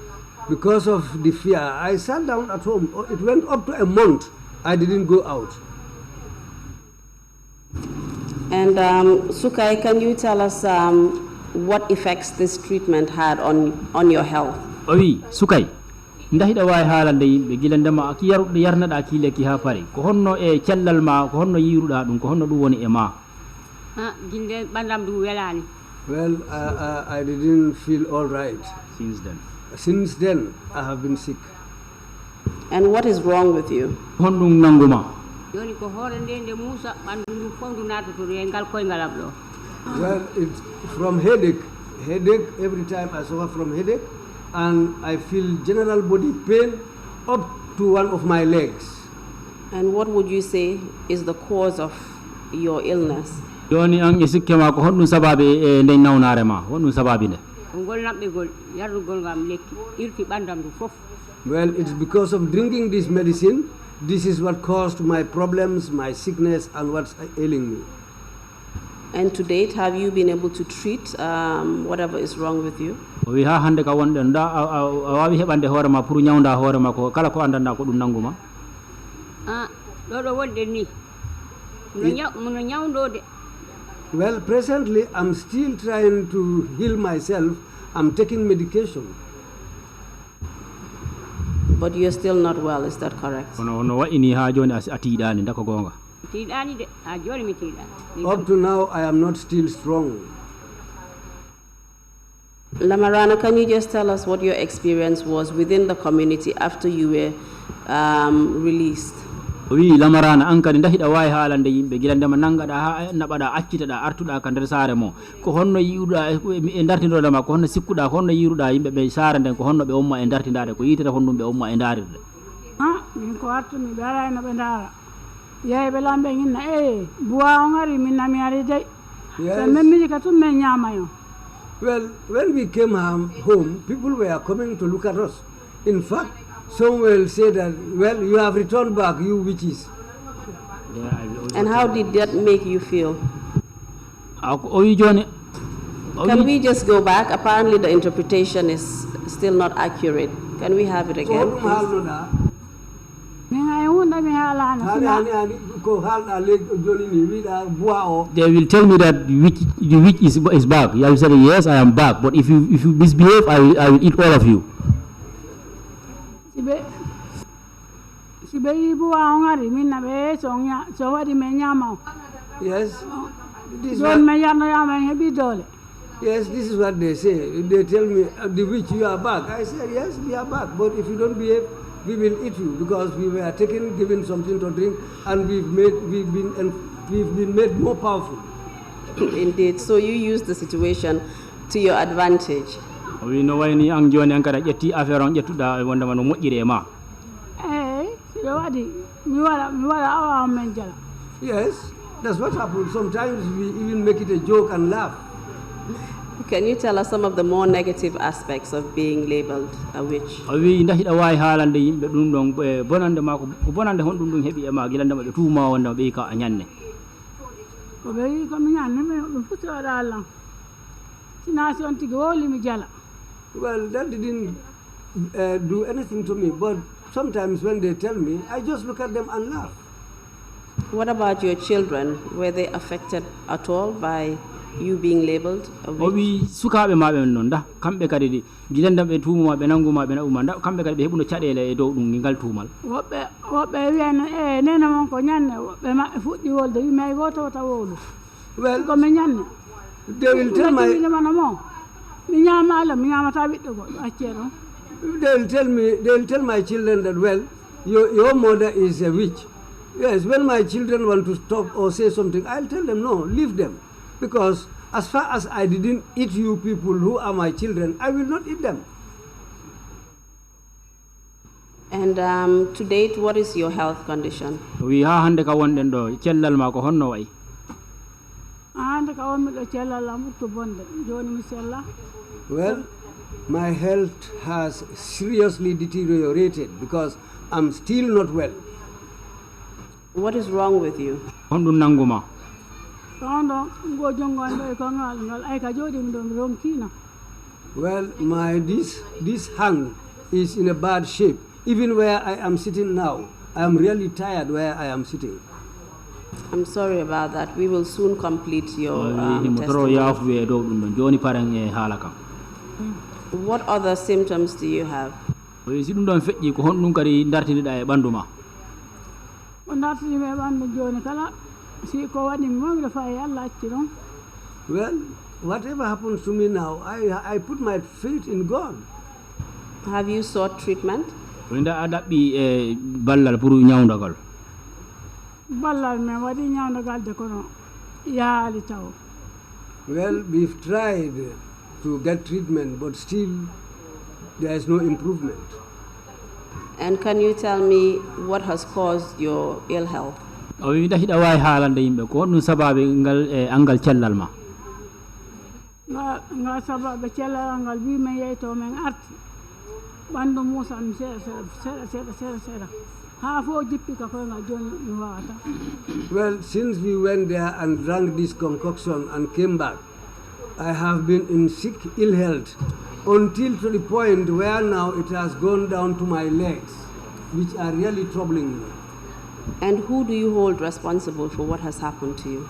because of the fear, I sat down at home. It went up to a month. I didn't go out. And Sukai, can you tell us what effects this treatment had on your health? O wi Sukai nda hiɗa wawi haalande yimɓe guilandema ki yarnaɗa ki lekki ha paari ko honno e cellal ma ko honno yiruɗa ɗum ko honno ɗum woni e ma. Ginde ɓandam ɗum welani. Well, I didn't feel all right. Since then? Since then, I have been sick. And what is wrong with you? Honɗum nanguma. Joni ko hoore nde nde muusa ɓandu ndu fof ndu natatoto e ngal koyngal am ɗo. Well, it's from headache. Headache, every time I suffer from headache. And I feel general body pain up to one of my legs. And what would you say is the cause of your illness? Joni an e sikke ma ko honɗum sababi e nden nawnare ma honɗum sababi nde? Ngol naɓɓegol yarrugol ngam lekki irti ɓandam ndu fof. Well, it's because of drinking this medicine. This is what caused my problems, my sickness, and what's ailing me. And to date, have you been able to treat whatever is wrong with you? O wi ha hande ka wonɗen nda a wawi heɓande hoorema pour ñawda hoorema ko kala ko andanda ko ɗum nanguma. Ɗo ɗo wonɗen ni mono ñawdode. Well, presently I'm still trying to heal myself. I'm taking medication. But you're still not well, is that correct? No wa'ini ha joni a tiiɗani ndako gonga. Tiiɗani de ha joni mi tiiɗa. Up to now I am not still strong. Lamarana, can you just tell us what your experience was within the community after you were released? O wi Lamarana an kadi ndahiɗa wawi haalande yimɓe guilandema nangaɗa ha naɓaɗa accitaɗa artuɗa ka nder saare mo ko honno yiruɗa e dartinodema ko honno sikkuɗa ko honno yiruɗa yimɓe ɓe saare nden ko honno ɓe umma e dartidade ko yitere honɗum ɓe umma e darirde. Min ko artumi ɓe arayno ɓe ndaara yeyi ɓe lamɓe ginna buwa on ari min nami ari dey so memmiji ka tum men ñamayo. Well, when we came home, people were coming to look at us. In fact, some will say that, well, you have returned back, you witches. And how did that make you feel? Can Can we just go back? Apparently the interpretation is still not accurate. Can we have it again, please? They will tell me that the witch is back. I will say yes, I am back. But if you misbehave, I will eat all of you. Yes. Yes, this is what they say. They tell me, the witch, you are back. I said, yes, we are back. But if you don't behave, we will eat you, because we were given something to drink, and we've been made more powerful. Indeed. So you use the situation to your advantage. We know why ni ang joni ang kada jetti affaire on jettuda wonda man mojjire ma. Yes, that's what happens. Sometimes we even make it a joke and laugh. Can you tell us some of the more negative aspects of being labeled a witch? Wi ndahi da way haalande yimbe dum don bonande ma ko bonande hon dum hebi e ma gilande ma be tuuma wonda be ka nyanne. Well, that didn't do anything to me, but sometimes when they tell me, I just look at them and laugh. What about your children? Were they affected at all by you being labeled a witch? Owi sukabe mabe non da kambe kadi di gilanda be tuuma be nanguma be na umanda kambe kadi be hebuno cadele e dow dum ngal tuumal. Wobbe wiana nena mon ko nyanne wobbe ma fuddi wolde wi may goto tawolu. Well, ko me nyanne they will tell my they'll tell my children that, well, your mother is a witch. Yes, when my children want to stop or say something, I'll tell them, no, leave them. Because as far as I didn't eat you people who are my children, I will not eat them. And to date, what is your health condition? We ha hande ka wonden do cellal ma ko honno way. Well, my health has seriously deteriorated because I'm still not well. What is wrong with you? Hondu nanguma. Well, this hand is in a bad shape. Even where I am sitting now, I am really tired where I am sitting. I'm sorry about that. We will soon complete your testimony. What other symptoms do you have? Well, whatever happens to me now, I put my faith in God. Have you sought treatment? Well, we've tried to get treatment, but still there is no improvement. And can you tell me what has caused your ill health? Well, since we went there and drank this concoction and came back, I have been in sick ill health until to the point where now it has gone down to my legs, which are really troubling me. And who do you hold responsible for what has happened to you?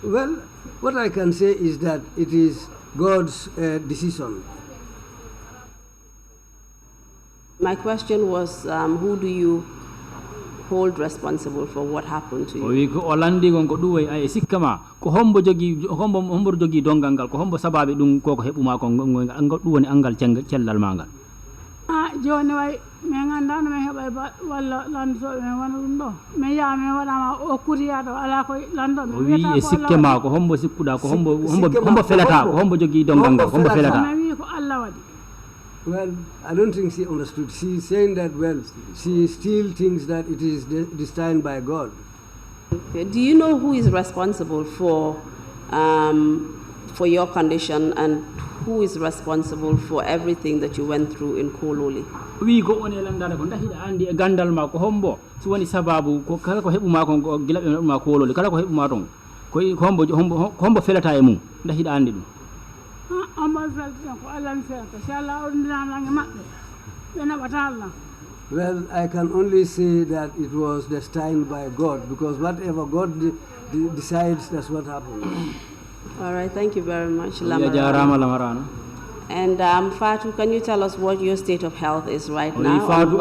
Well, what I can say is that it is God's decision. My question was, who do you hold responsible for what happened to you? Well, I don't think she understood. She is saying that, well, she still thinks that it is destined by God. Okay. Do you know who is responsible for for your condition, and who is responsible for everything that you went through in Kololi? wi go on elandare ko dahida andi e gandal ma ko hombo so woni sababu ko kala ko hebuma ko gilabe ma Kololi kala ko hebuma ton ko hombo felata e mum dahida andi dum Amal felta ko alan felta sala ordinala ngi mabbe bena batalla. Well, I can only say that it was destined by God, because whatever God decides, that's what happens. All right, thank you very much, ya jarama Lamarana. And Fatou, can you tell us what your state of health is right now? Fatou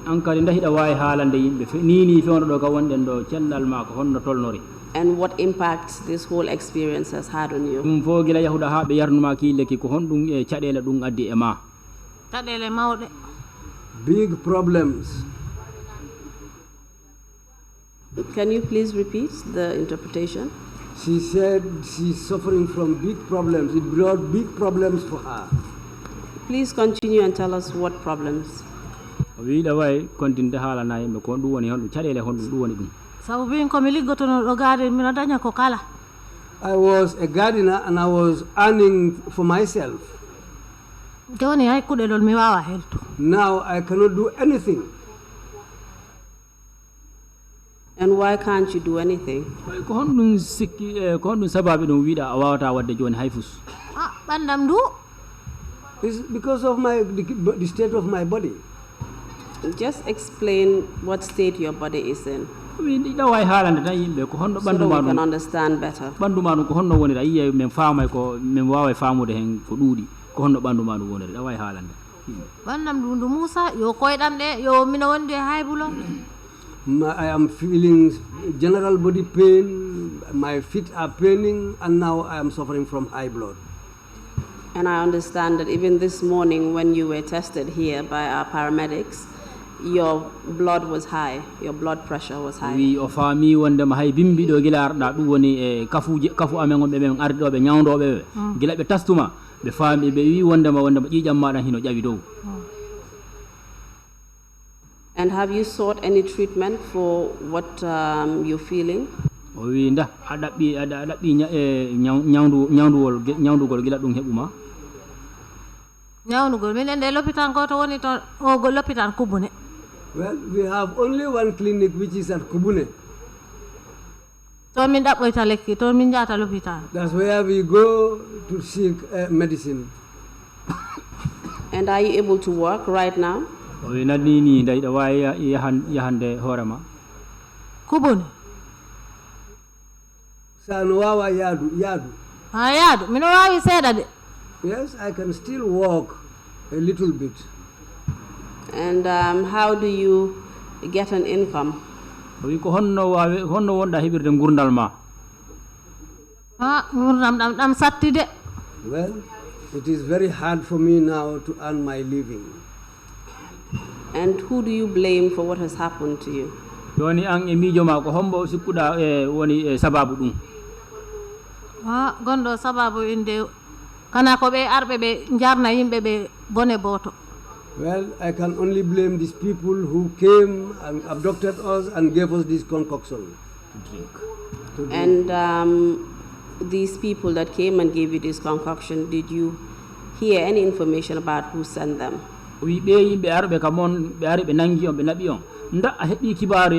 ankadi dahida way haalande yimbe nini fe on do ka wonden do cellal ma ko honno tolnori. And what impact this whole experience has had on you? Dum fo gila yahuda ha be yarnuma ki leki ko hondum e cadele dum addi e ma. Cadele mawde. Big problems. Can you please repeat the interpretation? She said she's suffering from big problems. It brought big problems for her. Please continue and tell us what problems. Wi da way kontinde hala na yimbe ko dum woni hondu cadele hondu dum woni dum. Sabu bin ko mi liggotono do garden mi danya ko kala. I was a gardener and I was earning for myself. Joni ay kudelol mi wawa helto. Now I cannot do anything. And why can't you do anything? Ko hondum sikki ko hondum sababu dum wiida a wawata wadde joni hayfus. Bandam du. It's because of the state of my body. Just explain what state your body is in. Wi da way haalande tan yimbe ko hondo So that we can understand better. bandu manu ko honno woni da yiye men faamay ko men wawa faamude hen ko duudi ko honno bandu manu woni da way haalande. Bandam du Musa yo koydam de yo mina wonde haybulo. I am feeling general body pain, my feet are paining, and now I am suffering from high blood. And I understand that even this morning when you were tested here by our paramedics, your blood was high, your blood pressure was high. Wi o faami wonde ma hay bimbi do gila arda dum woni e kafu amen on be men ardo be nyawdobe gila be tastuma be faami be wi wonde ma ƴiƴam maɗa hino ƴawi dow. And have you sought any treatment for what you're feeling? O wi nda a ɗaɓɓi ñawdugol gila ɗum heɓuma. Ñawnugol minen de l'hôpital goto woni to o go l'hôpital Kubune. Well, we have only one clinic which is at Kubune. To min ɗaɓɓoyta lekki to min jata l'hôpital. That's where we go to seek medicine. And are you able to work right now? O wi nanni ni nda iɗa wawi yahande hoorema. Kubune. Sano wawa yadu. Yadu mino wawi seeɗa de. Yes, I can still walk a little bit. And how do you get an income? O wi ko honno wonɗa heɓirde gurdal ma. Gurdam ɗam satti de. Well, it is very hard for me now to earn my living. And who do you blame for what has happened to you? Joni an e miijo ma ko hombo sikkuɗa woni sababu ɗum. Gondo sababu inde kana ko ɓe arɓe ɓe jarna yimɓe ɓe bone boto. Well, I can only blame these people who came and abducted us and gave us this concoction to drink. And these people that came and gave you this concoction, did you hear any information about who sent them? Wi ɓe yimɓe arɓe kam on ɓe ari ɓe nangi on ɓe naɓi on nda a heɓi kibaru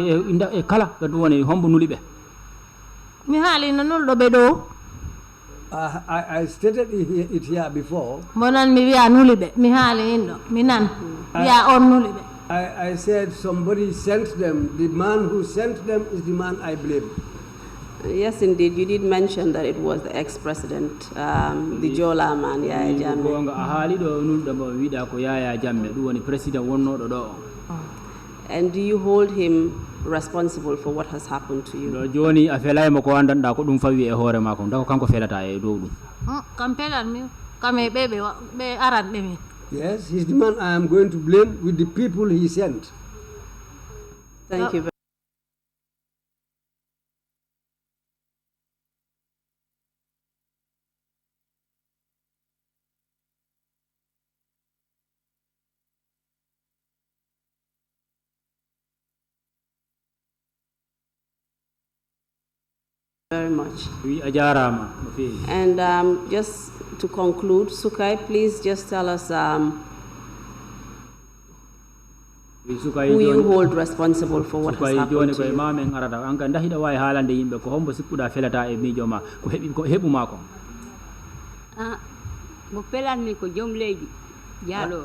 e kala ɓe ɗum woni hombo nuli ɓe. Mi haali no nulɗo ɓe ɗo. I stated it here before. Monan mi wiya nuli ɓe mi haali inɗo mi nan wiya on nuli ɓe. I said somebody sent them. The man who sent them is the man I blame. Yes, indeed. You did mention that it was the ex-president, the Jallow man, Yaya Jammeh. Gonga a haali ɗo nulɗo mo wiɗa ko Yaya Jammeh ɗum woni président wonnoɗo ɗo on. And do you hold him responsible for what has happened to you? ɗo joni a felaymo ko andanɗa ko ɗum fawi e hoore ma ko dako kanko felata e dow ɗum. Kam pelanmi kame ɓe aranɓe min. Yes, he's the man I am going to blame with the people he sent. Thank you very very much. wi a jarama no feewi. And just to conclude, Sukai, please just tell us who you hold responsible for what has happened to you. Mamen arata anka ndahiɗa wawi haalande yimɓe ko hombo sikkuɗa felata e miijo ma ko heɓuma ko. Mo pelanmi ko joom leydi Jallow.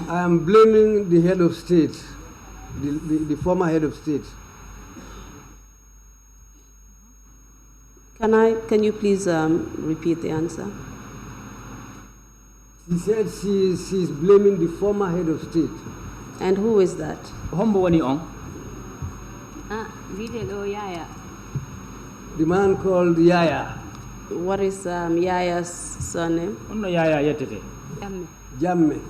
I am blaming the head of state, the former head of state. Can you please repeat the answer? She said she is blaming the former head of state. And who is that? Hombo woni on. Yaya. The man called Yaya. What is Yaya's surname? Onno Yaya yettete. Jamme.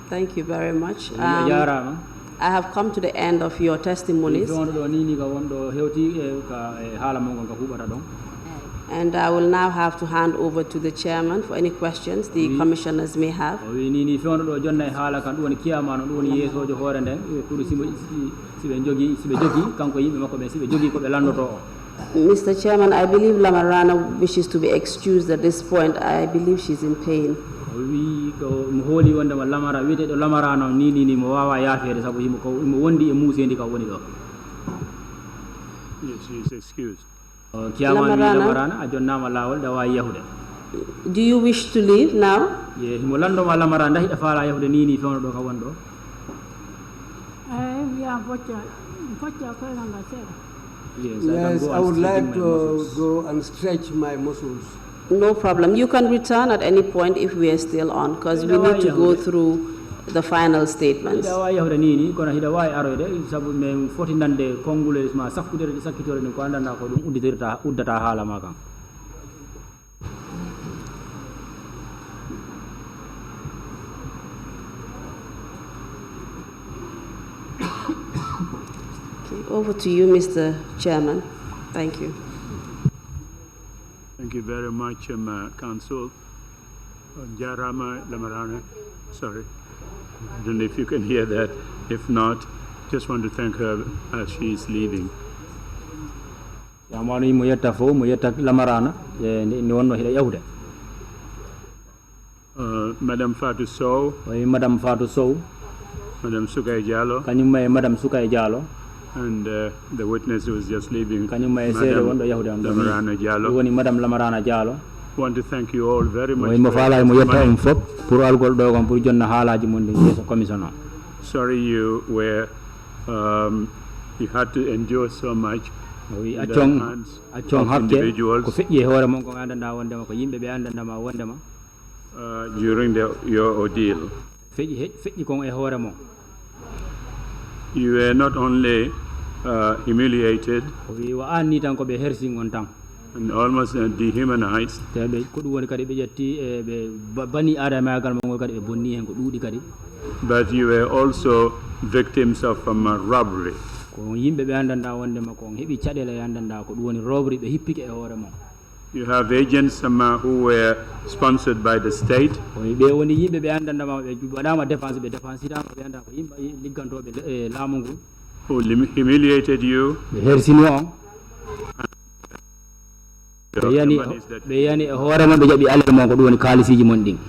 Thank you very much. I have come to the end of your testimonies. And I will now have to hand over to the chairman for any questions the commissioners may have. Mr. Chairman, I believe Lamarana wishes to be excused at this point. I believe she's in pain. Yes, she is excused. Lamarana, do you wish to leave now? Yes, I would like to go and stretch my muscles. No problem. You can return at any point if we are still on, because we need to go through the final statements. Over to you, Mr. Chairman. Thank you. Thank you very much, Council. Jarama Lamarana, sorry. I don't know if you can hear that. If not, just want to thank her as she is leaving. Madam Fatou Sowe. Madam Fatou Sowe. Madam Sukai Jallow. Madam Sukai Jallow. And the witness who was just leaving, Madam Lamarana Jallow. Want to thank you all very much. Sorry you were you had to endure so much in the hands of individuals during your ordeal. You were not only humiliated and almost dehumanized, but you were also victims of robbery. You have agents who were sponsored by the state. Who humiliated you.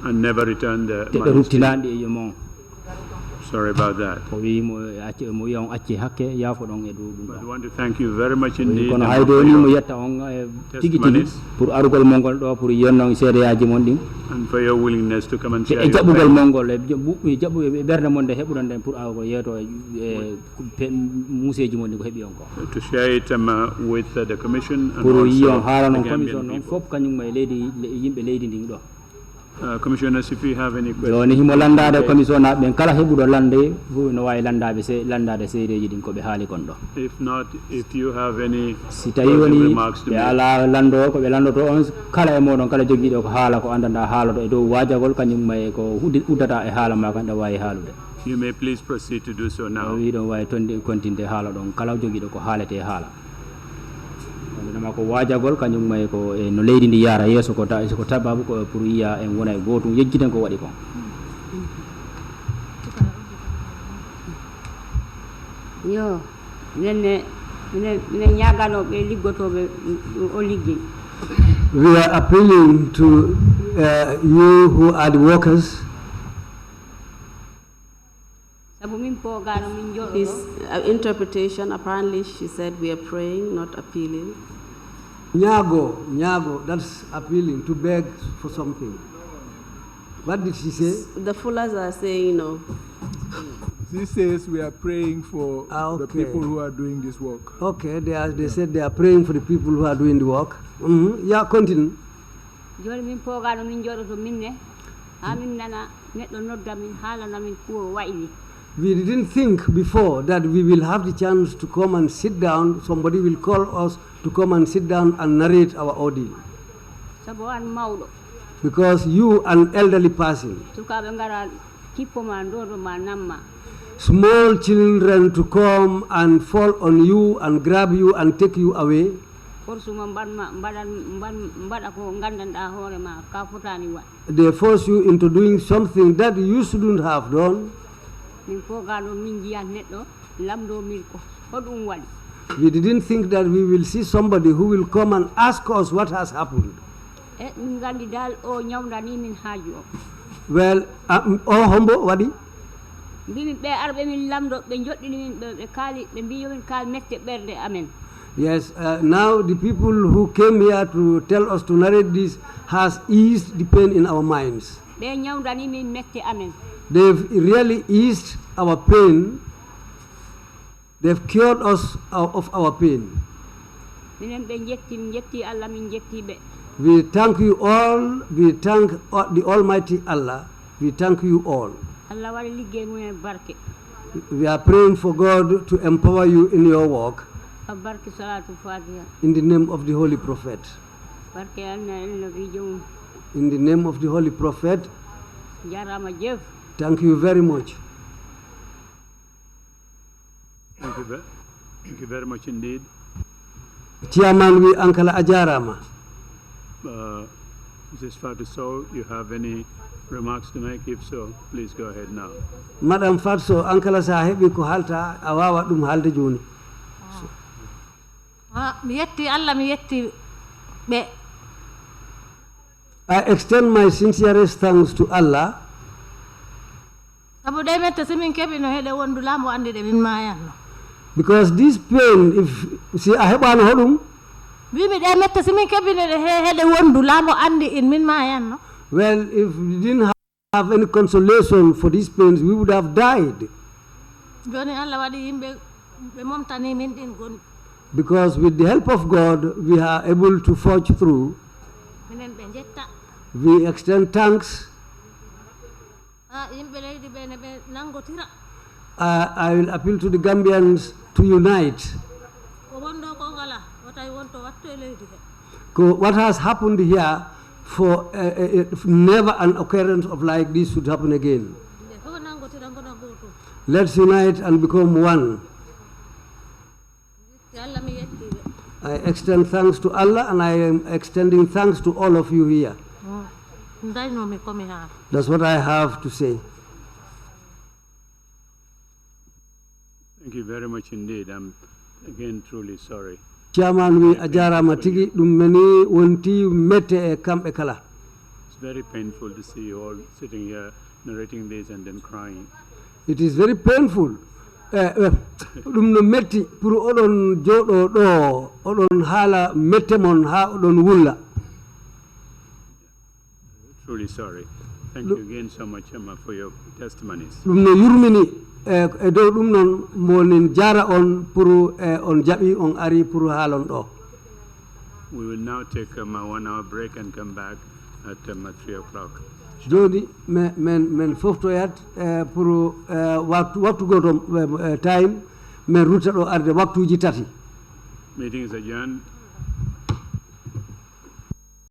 And never returned the money. Sorry about that. But I want to thank you very much indeed for your testimonies and for your willingness to come and share your pain. To share it with the Commission and also the Gambian people. Commissioners, if you have any questions. If not, if you have any closing remarks to make, you may please proceed to do so now. Namako wajagol kanyum may ko no leydi ndi yara yeso ko tababu ko pour yiya en wona goto yejjiten ko wadi ko yo nenne We are appealing to you who are the workers. His interpretation, apparently she said we are praying, not appealing. Nyago, that's appealing, to beg for something. What did she say? The Fullers are saying no. She says we are praying for the people who are doing this work. Okay, they said they are praying for the people who are doing the work. Yeah, continue. We didn't think before that we will have the chance to come and sit down. Somebody will call us to come and sit down and narrate our ordeal. Because you, an elderly person, small children to come and fall on you and grab you and take you away. They force you into doing something that you shouldn't have done. We didn't think that we will see somebody who will come and ask us what has happened. Well, oh, humble, what? Yes, now the people who came here to tell us to narrate this has eased the pain in our minds. They've really eased our pain. They've cured us of our pain. We thank you all. We thank the Almighty Allah. We thank you all. We are praying for God to empower you in your work. In the name of the Holy Prophet. In the name of the Holy Prophet. Thank you very much. Thank you very much indeed. Chairman, we ankala ajarama. Mrs. Fatou Sowe, you have any remarks to make? If so, please go ahead now. Madam Fatou, ankala sahibi ko halta awawa dum halde joni. I extend my sincerest thanks to Allah. Because this pain, if see, I have one. Well, if we didn't have any consolation for these pains, we would have died. Because with the help of God, we are able to forge through. We extend thanks. I will appeal to the Gambians to unite. What has happened here, for never an occurrence of like this should happen again. Let's unite and become one. I extend thanks to Allah, and I am extending thanks to all of you here. That's what I have to say. Thank you very much indeed. I'm again truly sorry. Chairman, we ajara matigi dummeni wonti mette e kambe kala. It's very painful to see you all sitting here narrating this and then crying. It is very painful. Dum no metti pour odon jodo do odon hala mette mon ha odon wulla. Truly sorry. Thank you again so much, Emma, for your testimonies. Dum no yurmini e do dum non monin jara on pour on jabi on ari pour halon do. We will now take a 1 hour break and come back at 3 o'clock. Jodi men foftoyat pour waktu go to time men ruta do arde waktuji tati. Meeting is adjourned.